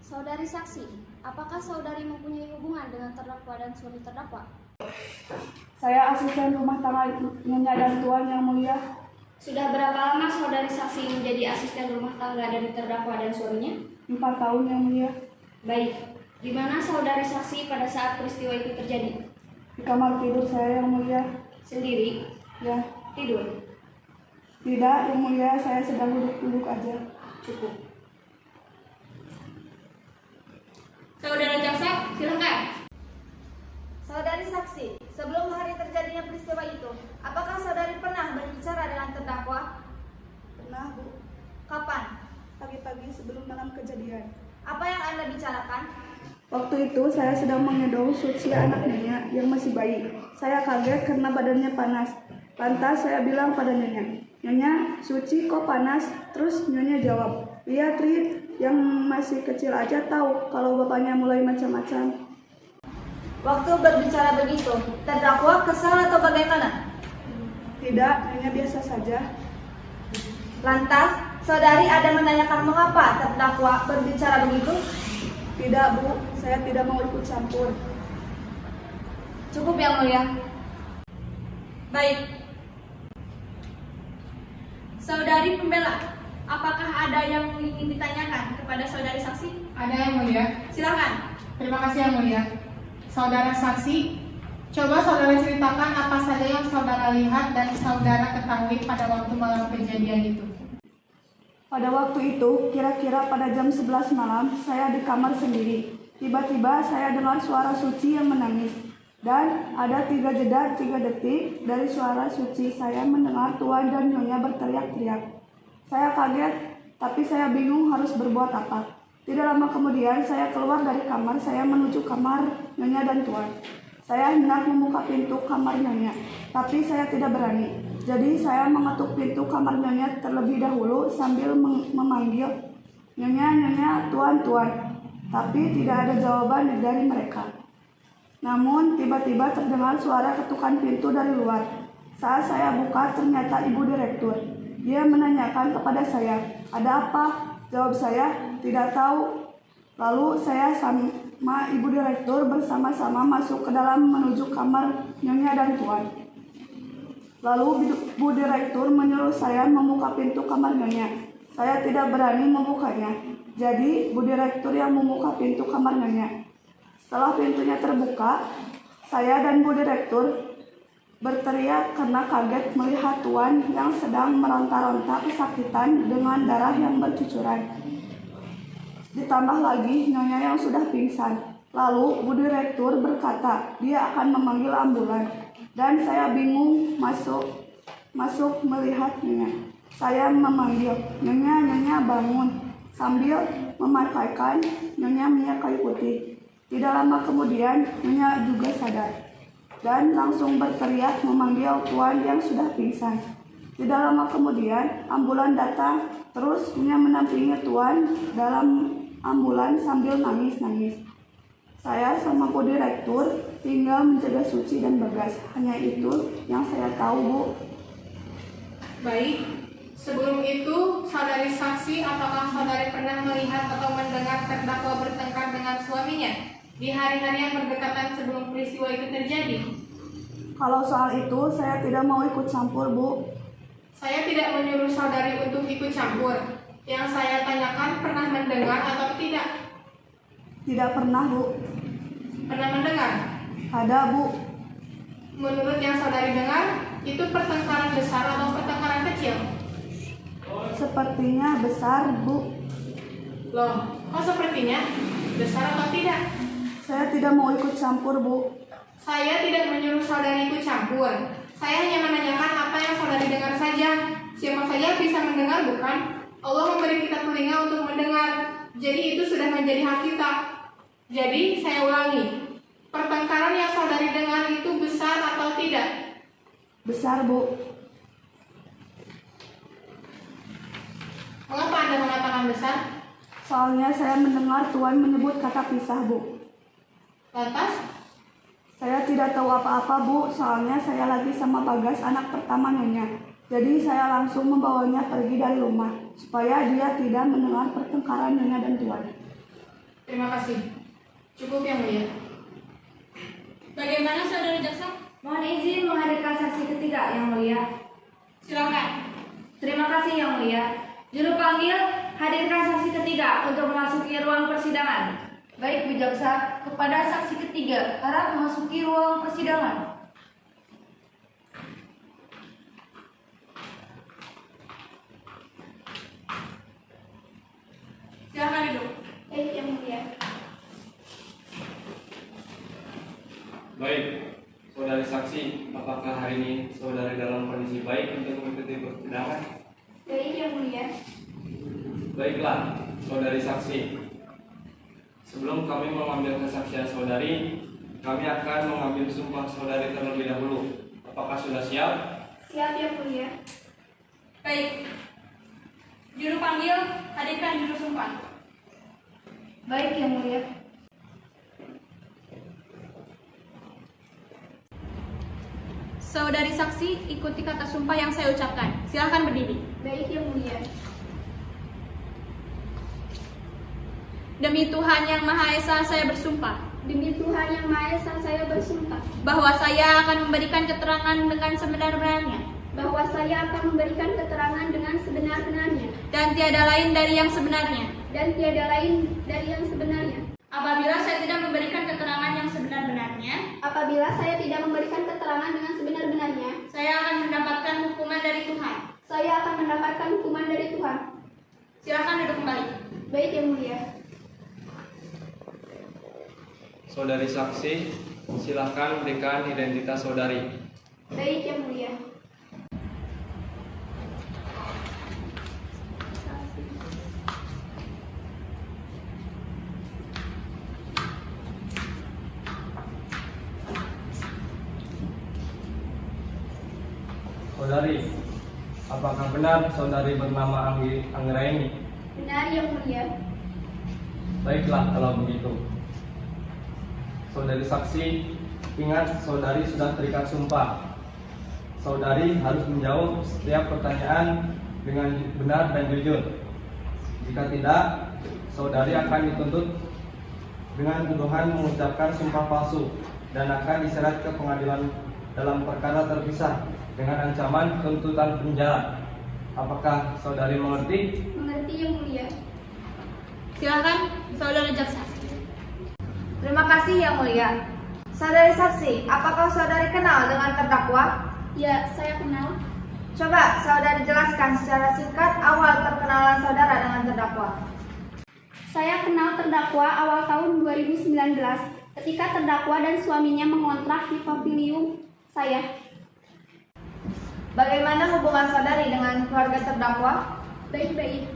Saudari saksi, apakah saudari mempunyai hubungan dengan terdakwa dan suami terdakwa? Saya asisten rumah tangga Nyonya dan Tuan yang mulia. Sudah berapa lama saudari saksi menjadi asisten rumah tangga dari terdakwa dan suaminya? 4 tahun yang mulia. Baik, di mana saudari saksi pada saat peristiwa itu terjadi? Di kamar tidur saya yang mulia. Sendiri? Ya. Tidur? Tidak yang mulia, saya sedang duduk-duduk aja. Cukup. Saudara jaksa, silakan. Saudari saksi, sebelum hari terjadinya peristiwa itu, apakah saudari pernah berbicara dengan terdakwa? Pernah, Bu. Kapan? Pagi-pagi sebelum malam kejadian. Apa yang Anda bicarakan? Waktu itu saya sedang menggendong Suci anak Nyonya yang masih bayi. Saya kaget karena badannya panas. Lantas saya bilang pada Nyonya, "Nyonya, Suci kok panas?" Terus Nyonya jawab, "Lihat Ri, yang masih kecil aja tahu kalau bapaknya mulai macam-macam." Waktu berbicara begitu, terdakwa kesal atau bagaimana? Tidak, Nyonya biasa saja. Lantas, saudari ada menanyakan mengapa terdakwa berbicara begitu? Tidak, Bu, saya tidak mau ikut campur. Cukup yang mulia. Baik. Saudari pembela, apakah ada yang ingin ditanyakan kepada saudari saksi? Ada yang mulia. Silakan. Terima kasih yang mulia. Saudara saksi, coba saudara ceritakan apa saja yang saudara lihat dan saudara ketahui pada waktu malam kejadian itu. Pada waktu itu, kira-kira pada jam 11 malam, saya di kamar sendiri. Tiba-tiba saya dengar suara Suci yang menangis. Dan ada 3 detik dari suara Suci, saya mendengar Tuan dan Nyonya berteriak-teriak. Saya kaget, tapi saya bingung harus berbuat apa. Tidak lama kemudian, saya keluar dari kamar, saya menuju kamar Nyonya dan Tuan. Saya hendak membuka pintu kamar Nyonya, tapi saya tidak berani. Jadi saya mengetuk pintu kamar Nyonya terlebih dahulu sambil memanggil, "Nyonya, Nyonya, Tuan, Tuan." Tapi tidak ada jawaban dari mereka. Namun tiba-tiba terdengar suara ketukan pintu dari luar. Saat saya buka, ternyata Ibu Direktur. Dia menanyakan kepada saya, "Ada apa?" Jawab saya, "Tidak tahu." Lalu saya Ibu Direktur bersama-sama masuk ke dalam menuju kamar Nyonya dan Tuan. Lalu Bu Direktur menyuruh saya membuka pintu kamar Nyonya. Saya tidak berani membukanya. Jadi Bu Direktur yang membuka pintu kamar Nyonya. Setelah pintunya terbuka, saya dan Bu Direktur berteriak karena kaget melihat Tuan yang sedang meronta-ronta kesakitan dengan darah yang bercucuran. Ditambah lagi Nyonya yang sudah pingsan. Lalu Bu Direktur berkata dia akan memanggil ambulan. Dan saya bingung masuk melihat Nyonya. Saya memanggil, Nyonya bangun, sambil memakaikan Nyonya minyak kayu putih. Tidak lama kemudian Nyonya juga sadar dan langsung berteriak memanggil Tuan yang sudah pingsan. Tidak lama kemudian ambulan datang, terus Nyonya mendampingi Tuan dalam ambulan sambil nangis-nangis. Saya sama Bu Direktur tinggal menjaga Suci dan Bagas. Hanya itu yang saya tahu, Bu. Baik, sebelum itu saudari saksi apakah saudari pernah melihat atau mendengar terdakwa bertengkar dengan suaminya di hari-hari yang berdekatan sebelum peristiwa itu terjadi? Kalau soal itu saya tidak mau ikut campur, Bu. Saya tidak menyuruh saudari untuk ikut campur. Yang saya tanyakan pernah mendengar atau tidak? Tidak pernah, Bu. Pernah mendengar? Ada, Bu. Menurut yang saudari dengar, itu pertengkaran besar atau pertengkaran kecil? Sepertinya besar, Bu. Loh, kok sepertinya? Besar atau tidak? Saya tidak mau ikut campur, Bu. Saya tidak menyuruh saudari ikut campur. Saya hanya menanyakan apa yang saudari dengar saja. Siapa saja bisa mendengar, bukan? Allah memberi kita telinga untuk mendengar. Jadi itu sudah menjadi hak kita. Jadi saya ulangi, pertengkaran yang saudari dengar itu besar atau tidak? Besar, Bu. Mengapa Anda mengatakan besar? Soalnya saya mendengar Tuan menyebut kata pisah, Bu. Lantas? Saya tidak tahu apa-apa, Bu. Soalnya saya lagi sama Bagas, anak pertama Nyonya. Jadi saya langsung membawanya pergi dari rumah supaya dia tidak mendengar pertengkaran Nyonya dan Tuan. Terima kasih. Cukup yang mulia. Bagaimana saudara jaksa? Mohon izin menghadirkan saksi ketiga, Yang Mulia. Silakan. Terima kasih, Yang Mulia. Juru panggil, hadirkan saksi ketiga untuk memasuki ruang persidangan. Baik, Bu Jaksa, kepada saksi ketiga, harap memasuki ruang persidangan. Silakan duduk. Yang Mulia. Baik, saudari saksi, apakah hari ini saudari dalam kondisi baik untuk mengikuti persidangan? Baik, Yang Mulia. Baiklah, saudari saksi. Sebelum kami mengambil kesaksian saudari, kami akan mengambil sumpah saudari terlebih dahulu. Apakah sudah siap? Siap, Yang Mulia. Baik. Juru panggil, hadirkan juru sumpah. Baik, Yang Mulia. Saudari saksi, ikuti kata sumpah yang saya ucapkan. Silakan berdiri. Baik, Yang Mulia. Demi Tuhan Yang Maha Esa, saya bersumpah Demi Tuhan Yang Maha Esa, saya bersumpah bahwa saya akan memberikan keterangan dengan sebenar-benarnya bahwa saya akan memberikan keterangan dengan sebenar-benarnya dan tiada lain dari yang sebenarnya. dan tiada lain dari yang sebenarnya. Apabila saya tidak memberikan keterangan yang sebenar-benarnya, Apabila saya tidak memberikan keterangan dengan sebenar-benarnya, saya akan mendapatkan hukuman dari Tuhan. saya akan mendapatkan hukuman dari Tuhan. Silakan duduk kembali. Baik, Yang Mulia. Saudari saksi, silakan berikan identitas saudari. Baik, Yang Mulia. Saudari, apakah benar saudari bernama Anggraini? Benar, Yang Mulia. Baiklah kalau begitu. Saudari saksi, ingat saudari sudah terikat sumpah. Saudari harus menjawab setiap pertanyaan dengan benar dan jujur. Jika tidak, saudari akan dituntut dengan tuduhan mengucapkan sumpah palsu dan akan diseret ke pengadilan dalam perkara terpisah dengan ancaman tuntutan penjara. Apakah saudari mengerti? Mengerti yang mulia. Silakan saudara jaksa. Terima kasih yang mulia. Saudari saksi, apakah saudari kenal dengan terdakwa? Ya, saya kenal. Coba saudari jelaskan secara singkat awal perkenalan saudara dengan terdakwa. Saya kenal terdakwa awal tahun 2019 ketika terdakwa dan suaminya mengontrak di pavilion saya. Bagaimana hubungan saudari dengan keluarga terdakwa? Baik-baik.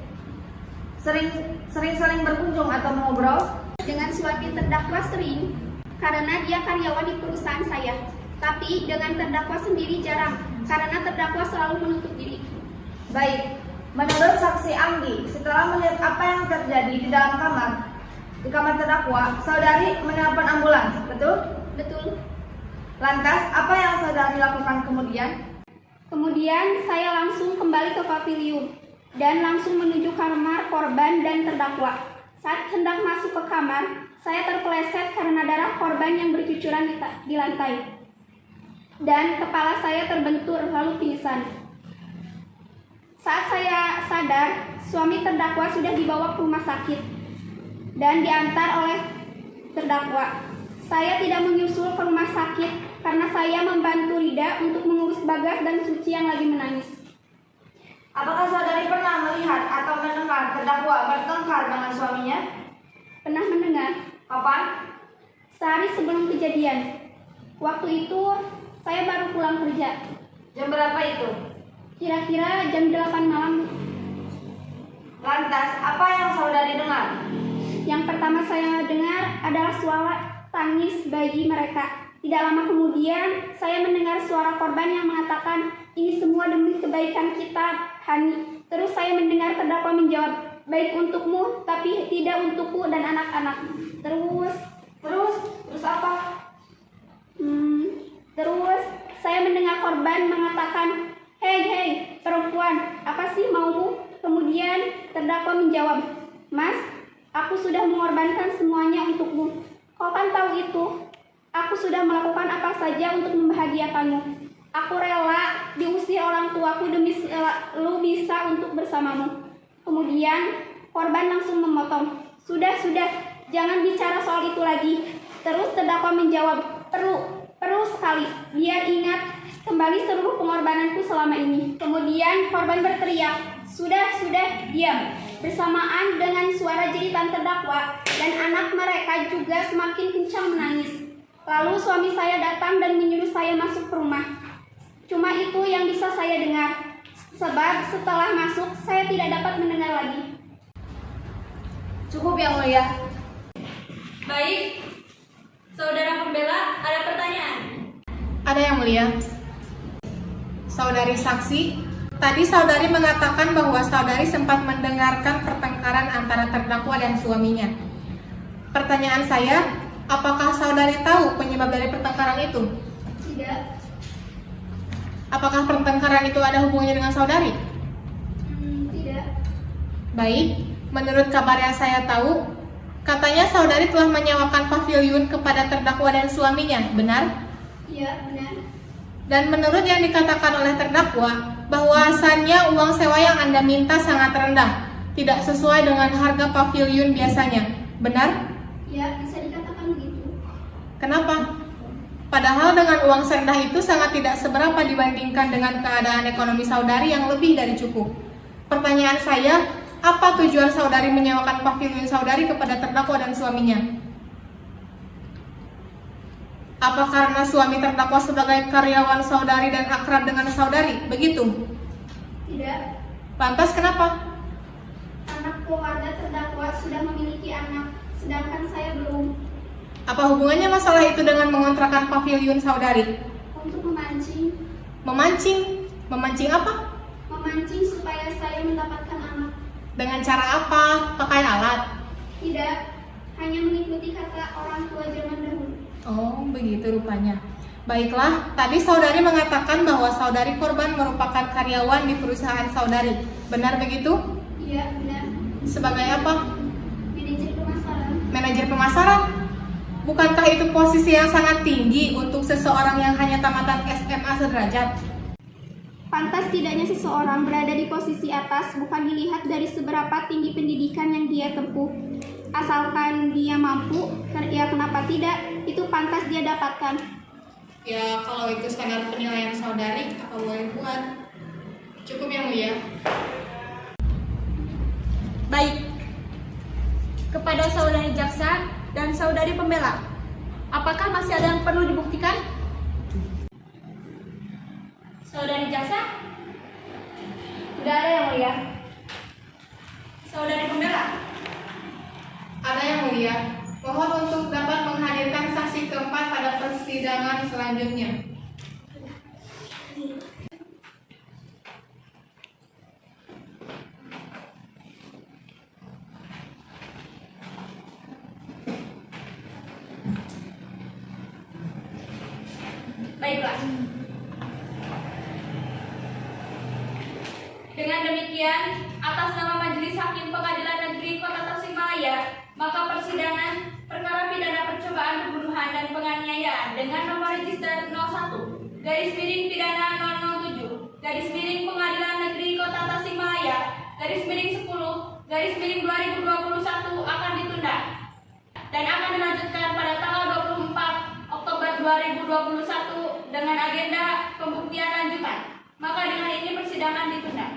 Sering berkunjung atau mengobrol? Dengan suami terdakwa sering, karena dia karyawan di perusahaan saya. Tapi dengan terdakwa sendiri jarang, karena terdakwa selalu menutup diri. Baik, menurut saksi Anggi, setelah melihat apa yang terjadi di dalam kamar terdakwa, saudari menelpon ambulans, betul? Betul. Lantas, apa yang saudari lakukan kemudian? Kemudian saya langsung kembali ke pavilion dan langsung menuju kamar korban dan terdakwa. Saat hendak masuk ke kamar, saya terpeleset karena darah korban yang bercucuran di lantai. Dan kepala saya terbentur lalu pingsan. Saat saya sadar, suami terdakwa sudah dibawa ke rumah sakit dan diantar oleh terdakwa. Saya tidak menyusul ke rumah sakit karena saya membantu Rida untuk mengurus Bagas dan Suci yang lagi menangis. Apakah saudari pernah melihat atau mendengar terdakwa bertengkar dengan suaminya? Pernah mendengar? Kapan? Sehari sebelum kejadian. Waktu itu saya baru pulang kerja. Jam berapa itu? Kira-kira jam 8 malam. Lantas, apa yang saudari dengar? Yang pertama saya dengar adalah suara tangis bayi mereka. Tidak lama kemudian, saya mendengar suara korban yang mengatakan, "Ini semua demi kebaikan kita, Hani." Terus saya mendengar terdakwa menjawab, "Baik untukmu, tapi tidak untukku dan anak-anak." Terus apa? Terus saya mendengar korban mengatakan, Hei, perempuan, apa sih maumu?" Kemudian terdakwa menjawab, "Mas, aku sudah mengorbankan semuanya untukmu. Kau kan tahu itu. Aku sudah melakukan apa saja untuk membahagiakanmu. Aku rela diusir orang tuaku demi lu bisa untuk bersamamu." Kemudian korban langsung memotong, Sudah, jangan bicara soal itu lagi." Terus terdakwa menjawab, Perlu sekali, biar ingat kembali seluruh pengorbananku selama ini." Kemudian korban berteriak, Sudah, diam." Bersamaan dengan suara jeritan terdakwa dan anak mereka juga semakin kencang menangis. Lalu suami saya datang dan menyuruh saya masuk ke rumah. Cuma itu yang bisa saya dengar, sebab setelah masuk saya tidak dapat mendengar lagi. Cukup yang mulia. Baik, saudara pembela, ada pertanyaan? Ada yang mulia. Saudari saksi, tadi saudari mengatakan bahwa saudari sempat mendengarkan pertengkaran antara terdakwa dan suaminya. Pertanyaan saya, apakah saudari tahu penyebab dari pertengkaran itu? Tidak. Apakah pertengkaran itu ada hubungannya dengan saudari? Tidak. Baik, menurut kabar yang saya tahu, katanya saudari telah menyewakan pavilion kepada terdakwa dan suaminya, benar? Iya, benar. Dan menurut yang dikatakan oleh terdakwa, bahwasannya uang sewa yang Anda minta sangat rendah, tidak sesuai dengan harga pavilion biasanya, benar? Ya, bisa dikatakan begitu. Kenapa? Padahal dengan uang serendah itu sangat tidak seberapa dibandingkan dengan keadaan ekonomi saudari yang lebih dari cukup. Pertanyaan saya, apa tujuan saudari menyewakan pavilion saudari kepada terdakwa dan suaminya? Apa karena suami terdakwa sebagai karyawan saudari dan akrab dengan saudari? Begitu? Tidak. Lantas kenapa? Anak keluarga terdakwa sudah memiliki anak, sedangkan saya belum. Apa hubungannya masalah itu dengan mengontrakkan pavilion saudari? Untuk memancing. Memancing? Memancing apa? Memancing supaya saya mendapatkan anak. Dengan cara apa? Pakai alat? Tidak, hanya mengikuti kata orang tua zaman dahulu. Oh, begitu rupanya. Baiklah, tadi saudari mengatakan bahwa saudari korban merupakan karyawan di perusahaan saudari. Benar begitu? Iya, benar. Sebagai apa? Manajer pemasaran. manajer pemasaran. Bukankah itu posisi yang sangat tinggi untuk seseorang yang hanya tamatan SMA sederajat? Pantas tidaknya seseorang berada di posisi atas bukan dilihat dari seberapa tinggi pendidikan yang dia tempuh. Asalkan dia mampu, ya kenapa tidak, itu pantas dia dapatkan. Ya, kalau itu standar penilaian saudari, apa boleh buat? Cukup yang mulia. Baik. Kepada saudari jaksa dan saudari pembela, apakah masih ada yang perlu dibuktikan? Saudari jaksa? Tidak ada yang mulia. Saudari pembela? Ada yang mulia. Mohon untuk dapat menghadirkan saksi keempat pada persidangan selanjutnya. Baiklah. Dengan demikian, atas nama Majelis Hakim Pengadilan Negeri Kota Tasikmalaya, maka persidangan perkara pidana percobaan pembunuhan dan penganiayaan dengan nomor register 01 garis miring pidana 007 garis miring Pengadilan Negeri Kota Tasikmalaya garis miring 10 garis miring 2021 akan ditunda dan akan dilanjutkan pada tanggal 24 Oktober 2021 dengan agenda pembuktian lanjutan. Maka dengan ini persidangan ditunda.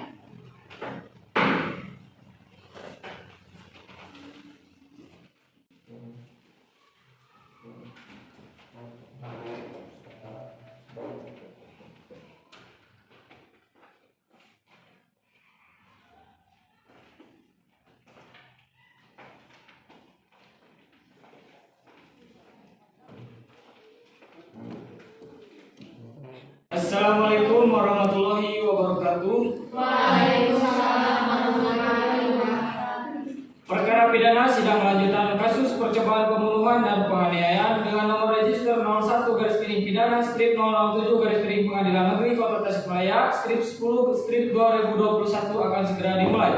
Assalamualaikum warahmatullahi wabarakatuh. Waalaikumsalam warahmatullahi wabarakatuh. Perkara pidana sidang lanjutan kasus percobaan pembunuhan dan penganiayaan dengan nomor register 01 garis miring pidana strip 007 garis miring Pengadilan Negeri Kota Tasikmalaya strip 10 strip 2021 akan segera dimulai.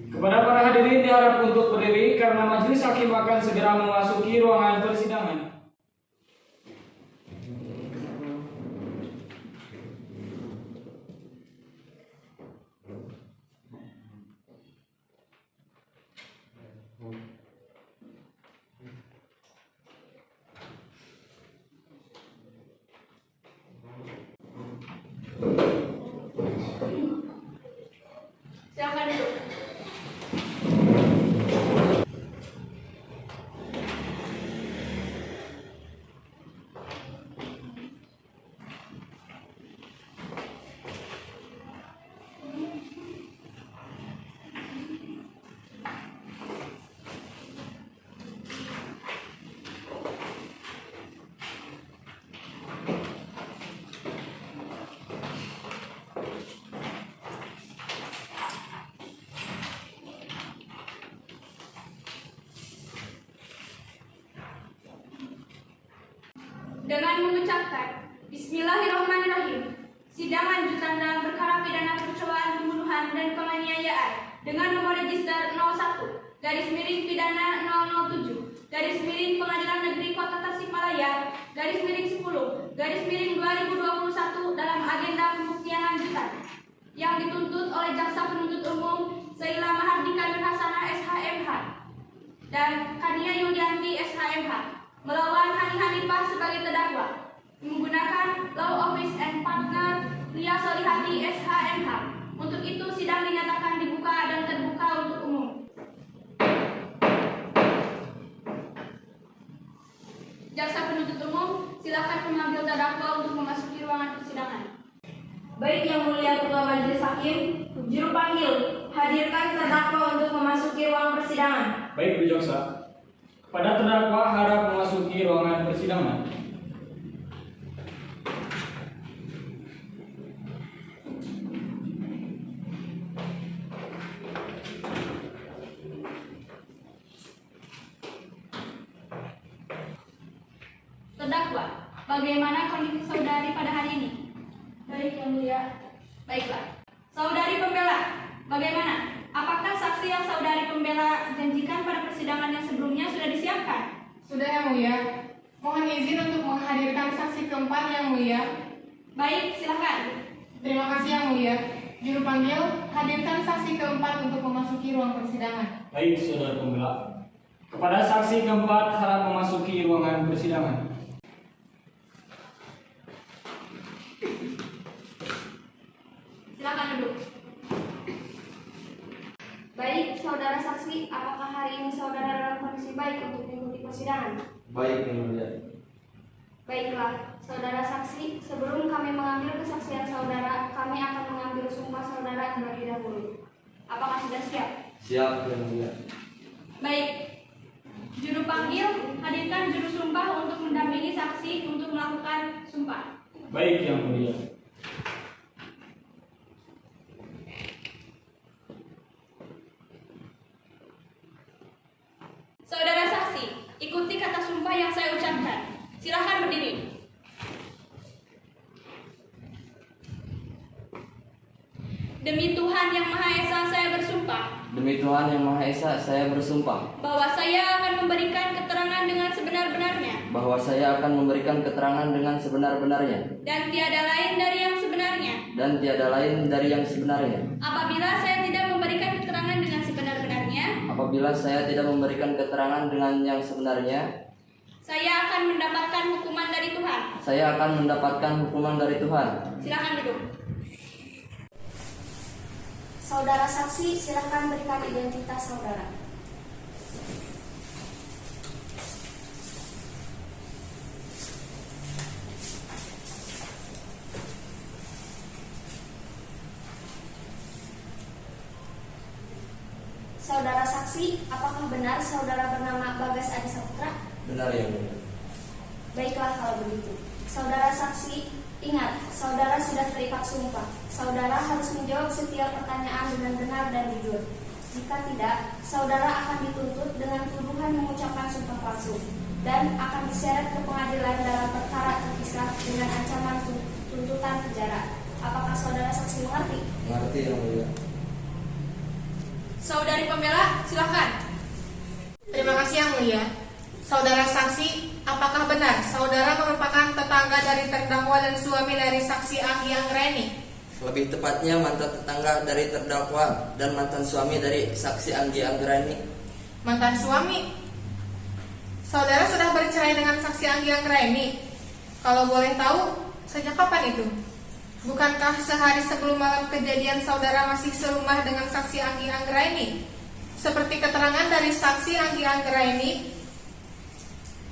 Kepada para hadirin diharap untuk berdiri karena majelis hakim akan segera memasuki ruangan persidangan. Silakan duduk. Dengan mengucapkan Bismillahirrahmanirrahim, sidang lanjutan dalam perkara pidana percobaan pembunuhan dan penganiayaan dengan nomor register 01 garis miring pidana 007 garis miring Pengadilan Negeri Kota Tasikmalaya garis miring 10 garis miring 2021 dalam agenda pembuktian lanjutan yang dituntut oleh jaksa penuntut umum Saila Mahardika Nur Hasanah SHMH dan Kania Yudianti SHMH melawan Hani Hanifah sebagai terdakwa menggunakan law office and partner Lia Solihati SHMH. Untuk itu sidang dinyatakan dibuka dan terbuka untuk umum. Jaksa penuntut umum, silakan memanggil terdakwa untuk memasuki ruangan persidangan. Baik Yang Mulia Ketua Majelis Hakim, juru panggil, hadirkan terdakwa untuk memasuki ruang persidangan. Baik, Bu Jaksa. Kepada terdakwa harap memasuki ruangan persidangan. Terdakwa, bagaimana kondisi saudari pada hari ini? Baik, Yang Mulia. Baiklah. Saudari pembela, bagaimana? Apakah saksi yang saudari pembela janjikan pada persidangan yang sebelumnya sudah disiapkan? Sudah Yang Mulia. Mohon izin untuk menghadirkan saksi keempat Yang Mulia. Baik, silakan. Terima kasih Yang Mulia. Juru panggil, hadirkan saksi keempat untuk memasuki ruang persidangan. Baik, saudara pembela. Kepada saksi keempat harap memasuki ruangan persidangan. Silakan duduk. Baik, saudara saksi, apakah hari ini saudara dalam kondisi baik untuk mengikuti persidangan? Baik, Yang Mulia. Baiklah, saudara saksi, sebelum kami mengambil kesaksian saudara, kami akan mengambil sumpah saudara terlebih dahulu. Apakah sudah siap? Siap, Yang Mulia. Baik. Juru panggil, hadirkan juru sumpah untuk mendampingi saksi untuk melakukan sumpah. Baik, Yang Mulia. Saudara saksi, ikuti kata sumpah yang saya ucapkan. Silakan berdiri. Demi Tuhan Yang Maha Esa saya bersumpah Demi Tuhan Yang Maha Esa saya bersumpah bahwa saya akan memberikan keterangan dengan sebenar-benarnya bahwa saya akan memberikan keterangan dengan sebenar-benarnya dan tiada lain dari yang sebenarnya. dan tiada lain dari yang sebenarnya. Apabila saya tidak memberikan keterangan dengan sebenar-benarnya, Apabila saya tidak memberikan keterangan dengan yang sebenarnya, saya akan mendapatkan hukuman dari Tuhan. saya akan mendapatkan hukuman dari Tuhan. Silakan duduk. Saudara saksi, silakan berikan identitas saudara. Saudara saksi, apakah benar saudara bernama Bagas Adi Saputra? Benar, Yang Mulia. Baiklah kalau begitu. Saudara saksi, ingat, saudara sudah terikat sumpah. Saudara harus menjawab setiap pertanyaan dengan benar dan jujur. Jika tidak, saudara akan dituntut dengan tuduhan mengucapkan sumpah palsu dan akan diseret ke pengadilan dalam perkara terpisah dengan ancaman tuntutan penjara. Apakah saudara saksi mengerti? Mengerti, Yang Mulia. Saudari pembela, silakan. Terima kasih Yang Mulia. Saudara saksi, apakah benar saudara merupakan tetangga dari terdakwa dan suami dari saksi Anggi Anggreni? Lebih tepatnya mantan tetangga dari terdakwa dan mantan suami dari saksi Anggi Anggreni. Mantan suami? Saudara sudah bercerai dengan saksi Anggi Anggreni? Kalau boleh tahu, sejak kapan itu? Bukankah sehari sebelum malam kejadian saudara masih serumah dengan saksi Anggi Anggreni? Seperti keterangan dari saksi Anggi Anggreni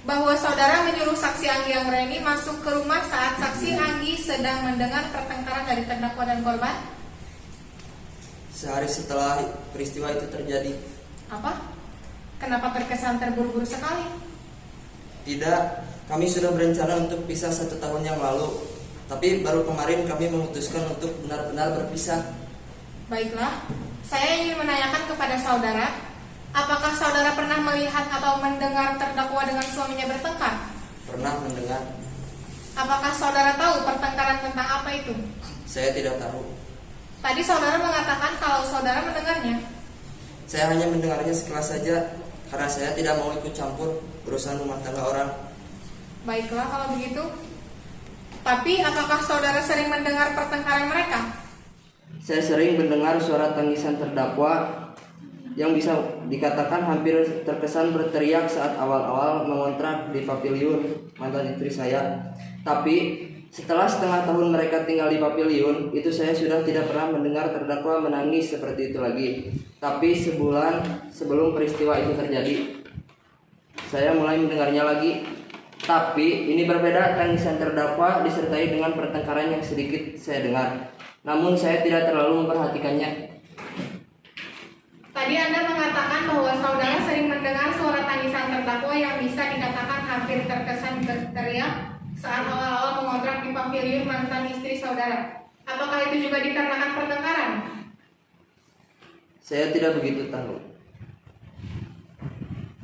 bahwa saudara menyuruh saksi Anggi Anggreni masuk ke rumah saat saksi Anggi sedang mendengar pertengkaran dari terdakwa dan korban. Sehari setelah peristiwa itu terjadi. Apa? Kenapa terkesan terburu-buru sekali? Tidak, kami sudah berencana untuk pisah 1 tahun yang lalu. Tapi baru kemarin kami memutuskan untuk benar-benar berpisah. Baiklah, saya ingin menanyakan kepada saudara, apakah saudara pernah melihat atau mendengar terdakwa dengan suaminya bertengkar? Pernah mendengar. Apakah saudara tahu pertengkaran tentang apa itu? Saya tidak tahu. Tadi saudara mengatakan kalau saudara mendengarnya. Saya hanya mendengarnya sekilas saja karena saya tidak mau ikut campur urusan rumah tangga orang. Baiklah kalau begitu. Tapi apakah saudara sering mendengar pertengkaran mereka? Saya sering mendengar suara tangisan terdakwa yang bisa dikatakan hampir terkesan berteriak saat awal-awal mengontrak di Paviliun mantan istri saya. Tapi setelah setengah tahun mereka tinggal di Paviliun, itu saya sudah tidak pernah mendengar terdakwa menangis seperti itu lagi. Tapi sebulan sebelum peristiwa itu terjadi, saya mulai mendengarnya lagi. Tapi ini berbeda, tangisan terdakwa disertai dengan pertengkaran yang sedikit saya dengar. Namun saya tidak terlalu memperhatikannya. Tadi Anda mengatakan bahwa saudara sering mendengar suara tangisan terdakwa yang bisa dikatakan hampir terkesan berteriak saat awal-awal mengontrak di Paviliun mantan istri saudara. Apakah itu juga dikarenakan pertengkaran? Saya tidak begitu tahu.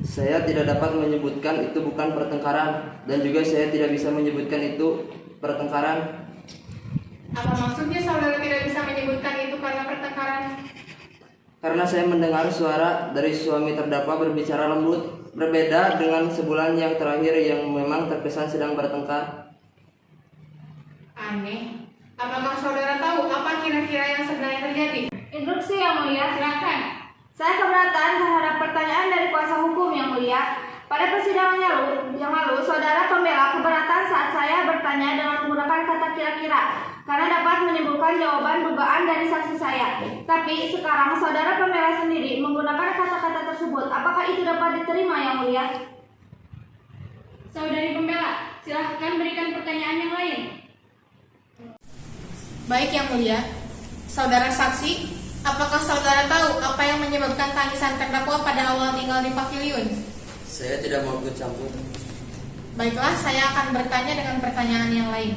Saya tidak dapat menyebutkan itu bukan pertengkaran, dan juga saya tidak bisa menyebutkan itu pertengkaran. Apa maksudnya saudara tidak bisa menyebutkan itu karena pertengkaran? karena saya mendengar suara dari suami terdakwa berbicara lembut, berbeda dengan sebulan yang terakhir yang memang terkesan sedang bertengkar. Aneh. Apakah saudara tahu apa kira-kira yang sebenarnya terjadi? Instruksi yang mulia. Silakan. Saya keberatan terhadap pertanyaan dari kuasa hukum yang mulia. Pada persidangan yang lalu, saudara pembela keberatan saat saya bertanya dengan menggunakan kata kira-kira karena dapat menimbulkan jawaban dugaan dari saksi saya. Tapi sekarang saudara pembela sendiri menggunakan kata-kata tersebut. Apakah itu dapat diterima yang mulia? Saudari pembela, silahkan berikan pertanyaan yang lain. Baik yang mulia. Saudara saksi, apakah saudara tahu apa yang menyebabkan tangisan terdakwa pada awal tinggal di pavilion? Saya tidak mau ikut campur. Baiklah, saya akan bertanya dengan pertanyaan yang lain.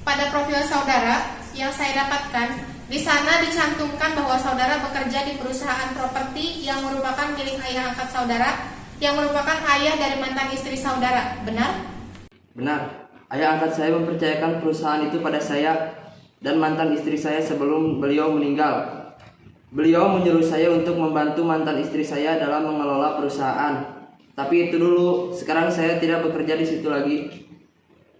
Pada profil saudara yang saya dapatkan, di sana dicantumkan bahwa saudara bekerja di perusahaan properti yang merupakan milik ayah angkat saudara, yang merupakan ayah dari mantan istri saudara. Benar? Benar. Ayah angkat saya mempercayakan perusahaan itu pada saya dan mantan istri saya sebelum beliau meninggal. Beliau menyuruh saya untuk membantu mantan istri saya dalam mengelola perusahaan. Tapi itu dulu, sekarang saya tidak bekerja di situ lagi.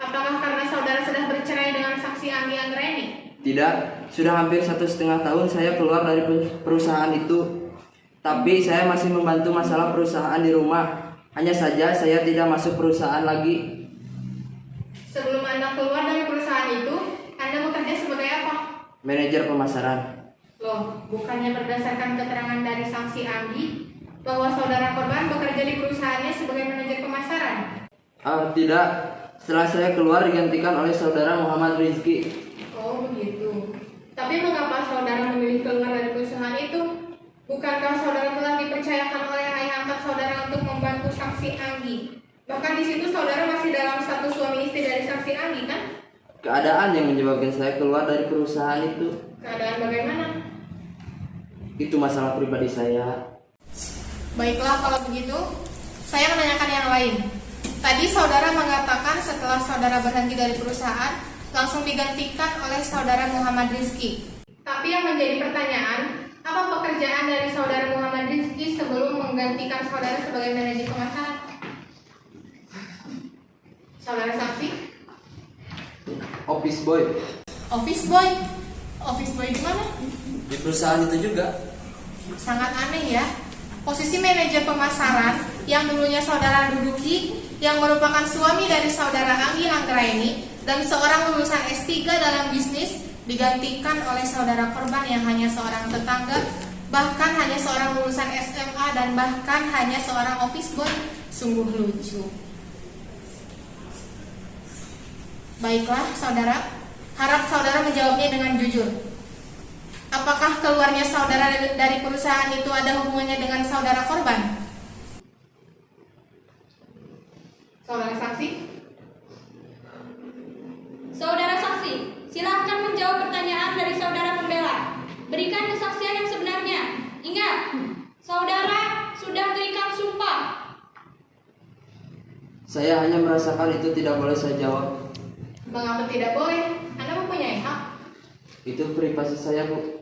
Apakah karena saudara sudah bercerai dengan saksi Andi Anggraini? Tidak, sudah hampir 1,5 tahun saya keluar dari perusahaan itu. Tapi saya masih membantu masalah perusahaan di rumah. Hanya saja saya tidak masuk perusahaan lagi. Sebelum Anda keluar dari perusahaan itu, Anda bekerja sebagai apa? Manajer pemasaran. Loh, bukannya berdasarkan keterangan dari saksi Andi bahwa saudara korban bekerja di perusahaannya sebagai manajer pemasaran? Tidak. Setelah saya keluar digantikan oleh saudara Muhammad Rizki. Oh begitu. Tapi mengapa saudara memilih keluar dari perusahaan itu? Bukankah saudara telah dipercayakan oleh ayah angkat saudara untuk membantu saksi Anggi? Bahkan di situ saudara masih dalam status suami istri dari saksi Anggi, kan? Keadaan yang menyebabkan saya keluar dari perusahaan itu. Keadaan bagaimana? Itu masalah pribadi saya. Baiklah kalau begitu, saya menanyakan yang lain. Tadi saudara mengatakan setelah saudara berhenti dari perusahaan, langsung digantikan oleh saudara Muhammad Rizki. Tapi yang menjadi pertanyaan, apa pekerjaan dari saudara Muhammad Rizki sebelum menggantikan saudara sebagai manajer pemasaran? Saudara saksi? Office boy. Office boy? Office boy di mana? Di perusahaan itu juga. Sangat aneh ya. Posisi manajer pemasaran yang dulunya saudara duduki, yang merupakan suami dari saudara Anggi Anggraini dan seorang lulusan S3 dalam bisnis, digantikan oleh saudara korban yang hanya seorang tetangga, bahkan hanya seorang lulusan SMA dan bahkan hanya seorang office boy. Sungguh lucu. Baiklah saudara, harap saudara menjawabnya dengan jujur. Apakah keluarnya saudara dari perusahaan itu ada hubungannya dengan saudara korban? Saudara saksi? Saudara saksi, silahkan menjawab pertanyaan dari saudara pembela. Berikan kesaksian yang sebenarnya. Ingat, saudara sudah terikat sumpah. Saya hanya merasakan itu tidak boleh saya jawab. Mengapa tidak boleh? Anda mempunyai hak. Itu privasi saya, Bu.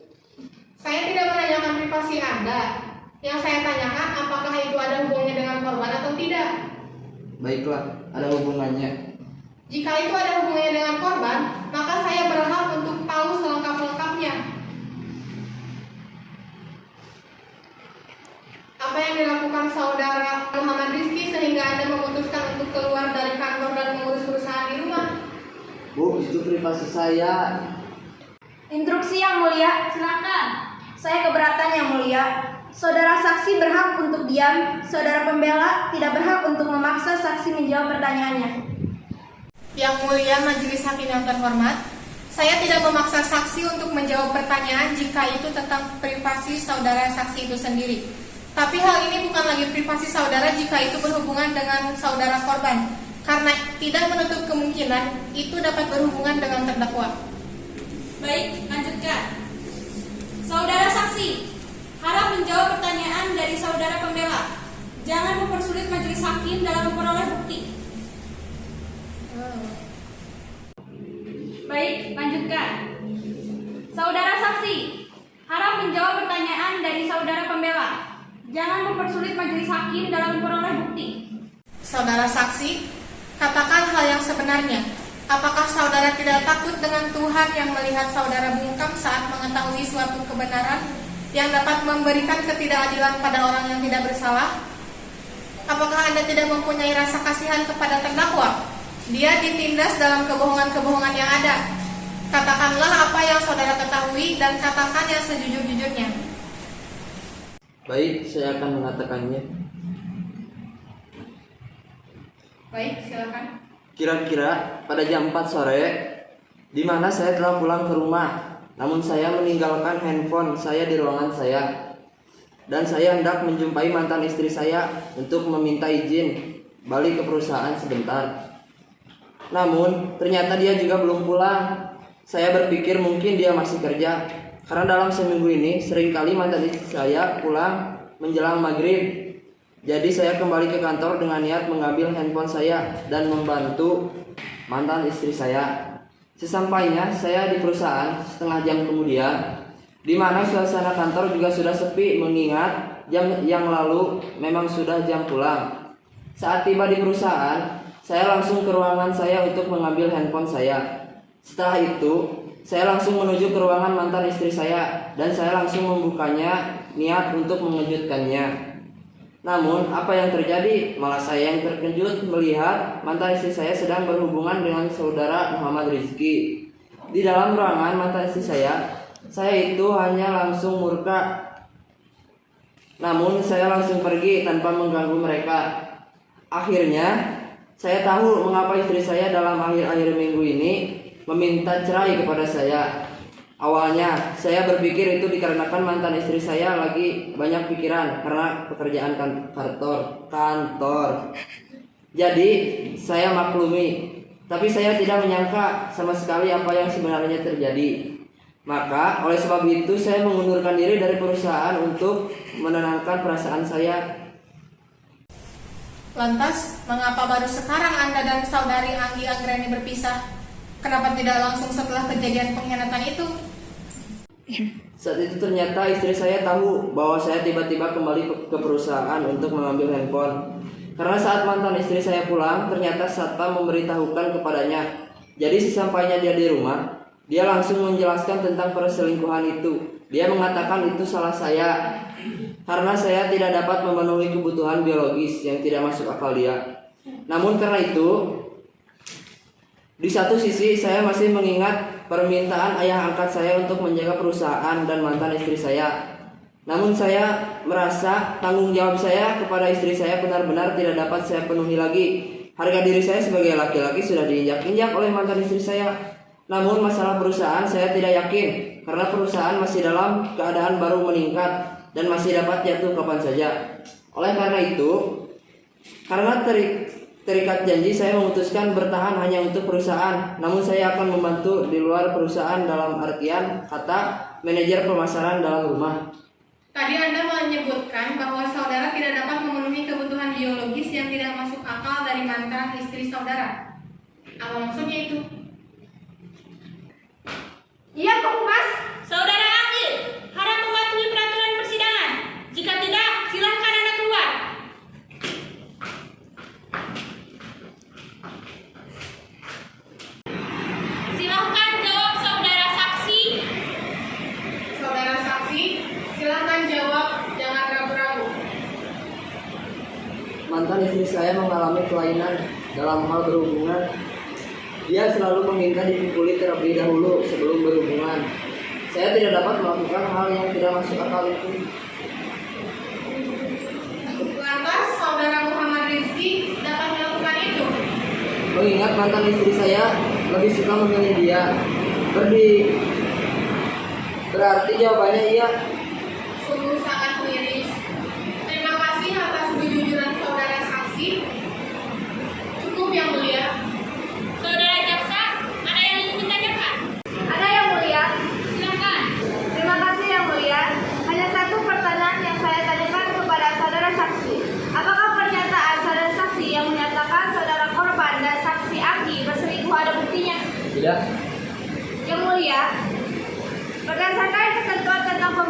Saya tidak menanyakan privasi Anda. Yang saya tanyakan apakah itu ada hubungannya dengan korban atau tidak. Baiklah, ada hubungannya. Jika itu ada hubungannya dengan korban, maka saya berhak untuk tahu selengkap-lengkapnya. Apa yang dilakukan saudara Muhammad Rizki sehingga Anda memutuskan untuk keluar dari kantor dan mengurus perusahaan di rumah? Bu, itu privasi saya. Instruksi yang mulia, silakan. Saya keberatan yang mulia. Saudara saksi berhak untuk diam. Saudara pembela tidak berhak untuk memaksa saksi menjawab pertanyaannya. Yang mulia majelis hakim yang terhormat, saya tidak memaksa saksi untuk menjawab pertanyaan jika itu tentang privasi saudara saksi itu sendiri. Tapi hal ini bukan lagi privasi saudara jika itu berhubungan dengan saudara korban, karena tidak menutup kemungkinan itu dapat berhubungan dengan terdakwa. Baik, lanjutkan. Saudara saksi, harap menjawab pertanyaan dari saudara pembela. Jangan mempersulit majelis hakim dalam memperoleh bukti. Baik, lanjutkan. Saudara saksi, Harap menjawab pertanyaan dari saudara pembela. Jangan mempersulit majelis hakim dalam memperoleh bukti. Saudara saksi, katakan hal yang sebenarnya. Apakah saudara tidak takut dengan Tuhan yang melihat saudara bungkam saat mengetahui suatu kebenaran yang dapat memberikan ketidakadilan pada orang yang tidak bersalah? Apakah Anda tidak mempunyai rasa kasihan kepada terdakwa? Dia ditindas dalam kebohongan-kebohongan yang ada. Katakanlah apa yang saudara ketahui dan katakan yang sejujur-jujurnya. Baik, saya akan mengatakannya. Baik, silakan. Kira-kira pada jam 4 sore, di mana saya telah pulang ke rumah, namun saya meninggalkan handphone saya di ruangan saya. Dan saya hendak menjumpai mantan istri saya untuk meminta izin balik ke perusahaan sebentar. Namun, ternyata dia juga belum pulang. Saya berpikir mungkin dia masih kerja, karena dalam seminggu ini seringkali mantan istri saya pulang menjelang maghrib. Jadi saya kembali ke kantor dengan niat mengambil handphone saya dan membantu mantan istri saya. Sesampainya saya di perusahaan setengah jam kemudian, di mana suasana kantor juga sudah sepi mengingat jam yang lalu memang sudah jam pulang. Saat tiba di perusahaan, saya langsung ke ruangan saya untuk mengambil handphone saya. Setelah itu, saya langsung menuju ke ruangan mantan istri saya dan saya langsung membukanya niat untuk mengejutkannya. Namun, apa yang terjadi? Malah saya yang terkejut melihat mantan istri saya sedang berhubungan dengan saudara Muhammad Rizky. Di dalam ruangan mantan istri saya itu hanya langsung murka. Namun, saya langsung pergi tanpa mengganggu mereka. Akhirnya, saya tahu mengapa istri saya dalam akhir-akhir minggu ini meminta cerai kepada saya. Awalnya saya berpikir itu dikarenakan mantan istri saya lagi banyak pikiran karena pekerjaan kantor. Jadi saya maklumi, tapi saya tidak menyangka sama sekali apa yang sebenarnya terjadi. Maka oleh sebab itu saya mengundurkan diri dari perusahaan untuk menenangkan perasaan saya. Lantas, mengapa baru sekarang Anda dan saudari Anggi Anggreni berpisah? Kenapa tidak langsung setelah kejadian pengkhianatan itu? Saat itu ternyata istri saya tahu bahwa saya tiba-tiba kembali ke perusahaan untuk mengambil handphone. Karena saat mantan istri saya pulang, ternyata satpam memberitahukan kepadanya. Jadi sesampainya dia di rumah, dia langsung menjelaskan tentang perselingkuhan itu. Dia mengatakan itu salah saya, karena saya tidak dapat memenuhi kebutuhan biologis yang tidak masuk akal dia. Namun karena itu, di satu sisi saya masih mengingat permintaan ayah angkat saya untuk menjaga perusahaan dan mantan istri saya. Namun saya merasa tanggung jawab saya kepada istri saya benar-benar tidak dapat saya penuhi lagi. Harga diri saya sebagai laki-laki sudah diinjak-injak oleh mantan istri saya. Namun masalah perusahaan saya tidak yakin, karena perusahaan masih dalam keadaan baru meningkat dan masih dapat jatuh kapan saja. Oleh karena itu, karena terikat janji, saya memutuskan bertahan hanya untuk perusahaan. Namun saya akan membantu di luar perusahaan dalam artian kata manajer pemasaran dalam rumah. Tadi Anda menyebutkan bahwa saudara tidak dapat memenuhi kebutuhan biologis yang tidak masuk akal dari mantan istri saudara. Apa maksudnya itu? Iya, Pak Mas. Saudara Anggi, harap mematuhi peraturan persidangan. Jika tidak, silahkan Anda keluar. Silahkan jawab saudara saksi. Saudara saksi, silakan jawab, jangan ragu-ragu. Mantan istri saya mengalami kelainan dalam hal berhubungan. Dia selalu meminta dipukuli terlebih dahulu sebelum berhubungan. Saya tidak dapat melakukan hal yang tidak masuk akal itu. Lantas, saudara Muhammad Rizky dapat melakukan itu? Mengingat mantan istri saya lebih suka memilih dia. Berarti jawabannya iya. Sungguh sangat miris. Terima kasih atas kejujuran saudara saksi. Cukup yang mulia. Saudara jaksa, ada yang ingin ditanyakan? Ada yang mulia. Silakan. Terima kasih yang mulia. Hanya satu pertanyaan yang saya tanyakan kepada saudara saksi. Apakah pernyataan saudara saksi yang menyatakan saudara korban dan saksi Anggi berselingkuh ada buktinya? Tidak. Yang mulia, berdasarkan ketentuan tentang tentang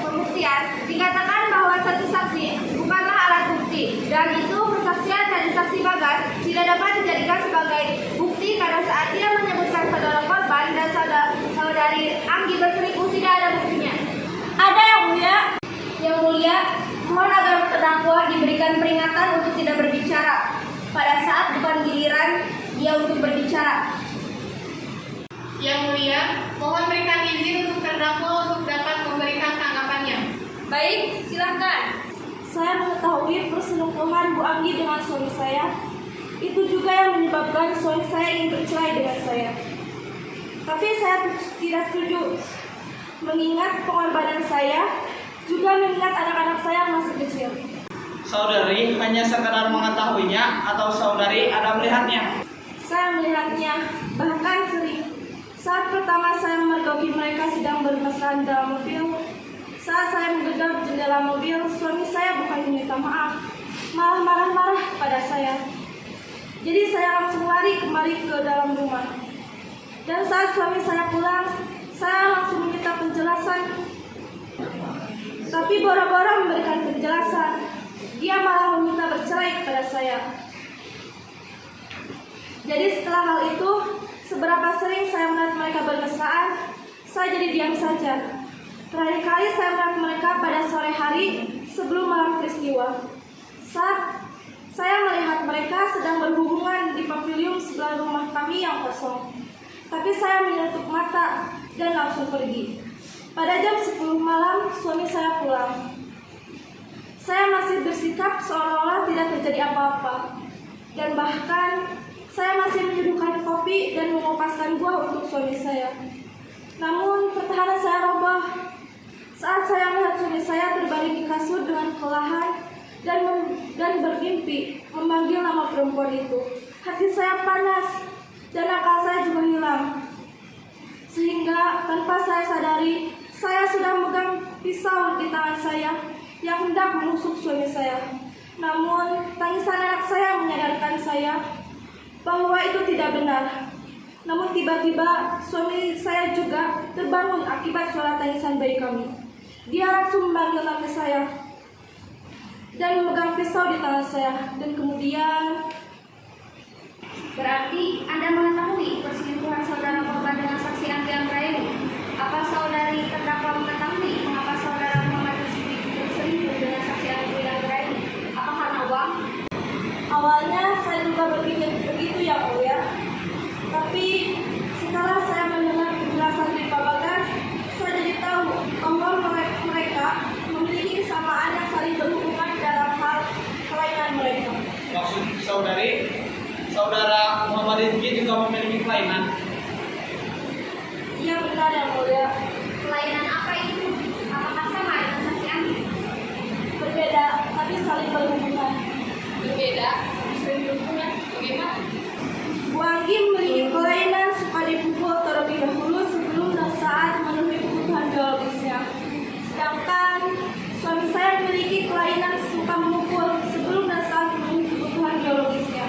pembuktian dikatakan bahwa satu saksi bukanlah alat bukti dan itu kesaksian dari saksi Bagas tidak dapat dijadikan sebagai bukti karena saat dia menyebutkan saudara korban dan saudari Anggi berselingkuh tidak ada buktinya. Ada yang mulia. Yang mulia, mohon agar terdakwa diberikan peringatan untuk tidak berbicara pada saat bukan giliran dia untuk berbicara. Yang mulia, mohon berikan izin untuk terdakwa untuk dapat memberikan tanggapannya. Baik, silahkan. Saya mengetahui perselingkuhan Bu Anggi dengan suami saya. Itu juga yang menyebabkan suami saya ingin bercerai dengan saya. Tapi saya tidak setuju, mengingat pengorbanan saya, juga mengingat anak-anak saya yang masih kecil. Saudari hanya sekedar mengetahuinya atau saudari ada melihatnya? Saya melihatnya, bahkan sering. Saat pertama saya memergoki mereka sedang bermesraan dalam mobil, saat saya menggedor jendela mobil, suami saya bukan meminta maaf, malah marah-marah pada saya. Jadi saya langsung lari kembali ke dalam rumah. Dan saat suami saya pulang, saya langsung meminta penjelasan. Tapi boro-boro memberikan penjelasan, dia malah meminta bercerai kepada saya. Jadi setelah hal itu, seberapa sering saya melihat mereka bermesraan, saya jadi diam saja. Terakhir kali saya melihat mereka pada sore hari sebelum malam peristiwa. Saat saya melihat mereka sedang berhubungan di pavilion sebelah rumah kami yang kosong. Tapi saya menutup mata dan langsung pergi. Pada jam 10 malam, suami saya pulang. Saya masih bersikap seolah-olah tidak terjadi apa-apa. Dan bahkan saya masih menyeduhkan kopi dan mengopaskan buah untuk suami saya. Namun pertahanan saya roboh saat saya melihat suami saya terbaring di kasur dengan kelelahan dan bermimpi memanggil nama perempuan itu. Hati saya panas dan akal saya juga hilang. Sehingga tanpa saya sadari, saya sudah memegang pisau di tangan saya yang hendak menusuk suami saya. Namun tangisan anak saya menyadarkan saya bahwa itu tidak benar. Namun tiba-tiba suami saya juga terbangun akibat suara tangisan bayi kami. Dia langsung memanggil nama saya dan memegang pisau di tangan saya. Dan kemudian, Berarti Anda mengetahui perselingkuhan saudara korban dengan saksi Anggi Anggraeni. Apa saudari terdakwa mengetahui mengapa saudara Muhammad berselingkuh dengan saksi Anggi Anggraeni? Apa karena uang? awalnya saya juga berpikir begitu ya mulia. Tapi setelah saya mendengar penjelasan dari Pak Bagas, saya jadi tahu bahwa mereka memiliki kesamaan yang saling berhubungan dalam hal kelainan mereka. Maksud saudari, saudara Muhammad Rizki juga memiliki kelainan? Iya benar ya mulia. Kelainan apa itu? Apakah sama dengan saksi Anggi? Berbeda, tapi saling berhubungan. Berbeda, sering berhubungan. Bagaimana? Bu Anggi memiliki kelainan suka dipukul terlebih dahulu sebelum dan saat memenuhi kebutuhan biologisnya. Sedangkan suami saya memiliki kelainan suka memukul sebelum dan saat memenuhi kebutuhan biologisnya.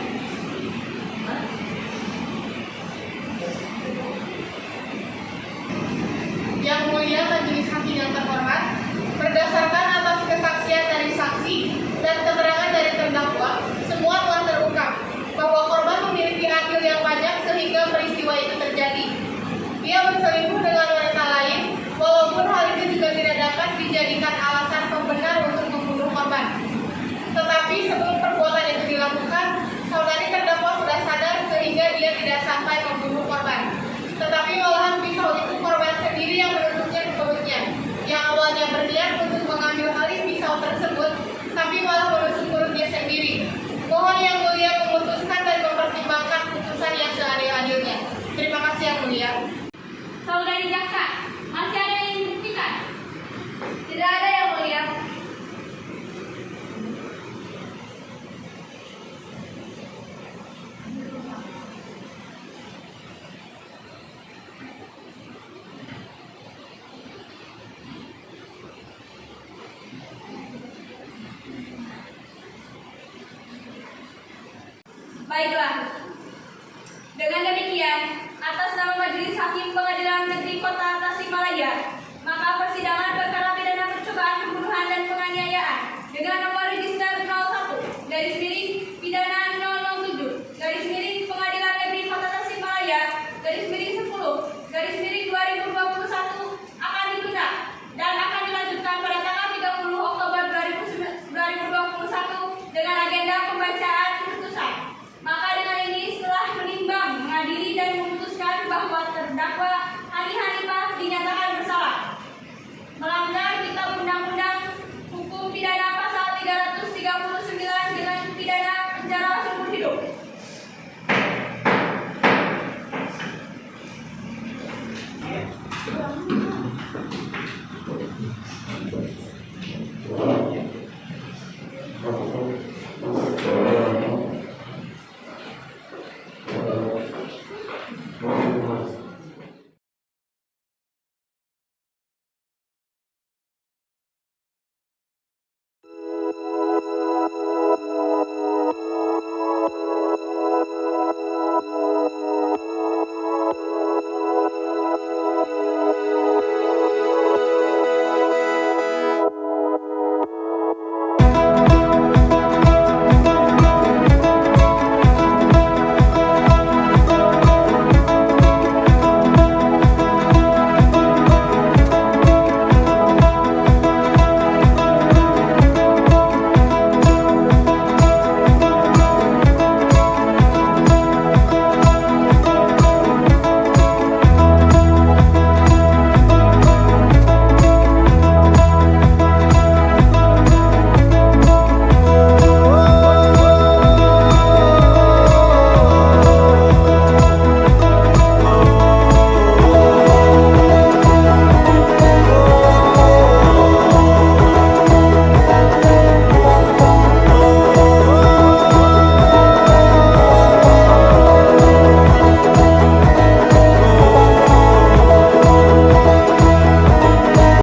Yang mulia majelis hakim yang terhormat, berdasarkan atas kesaksian dari saksi dan keterangan dari terdakwa, semua telah terungkap bahwa korban memiliki akil yang banyak sehingga peristiwa itu terjadi. Dia berselingkuh dengan wanita lain, walaupun hal itu juga tidak dapat dijadikan alasan pembenar untuk membunuh korban. Tetapi sebelum perbuatan itu dilakukan, saudari terdakwa sudah sadar sehingga dia tidak sampai membunuh korban. Tetapi olahan pisau itu korban sendiri yang menusuknya ke perutnya, yang awalnya berniat untuk mengambil alih pisau tersebut, tapi malah menusuk perutnya sendiri. Mohon yang mulia memutuskan dan mempertimbangkan putusan yang seadil-adilnya. Terima kasih yang mulia. Saudari jaksa, masih ada yang ingin dibuktikan? Tidak ada yang mulia. Baiklah. Dengan demikian, atas nama Majelis Hakim Pengadilan Negeri Kota Tasikmalaya, maka persidangan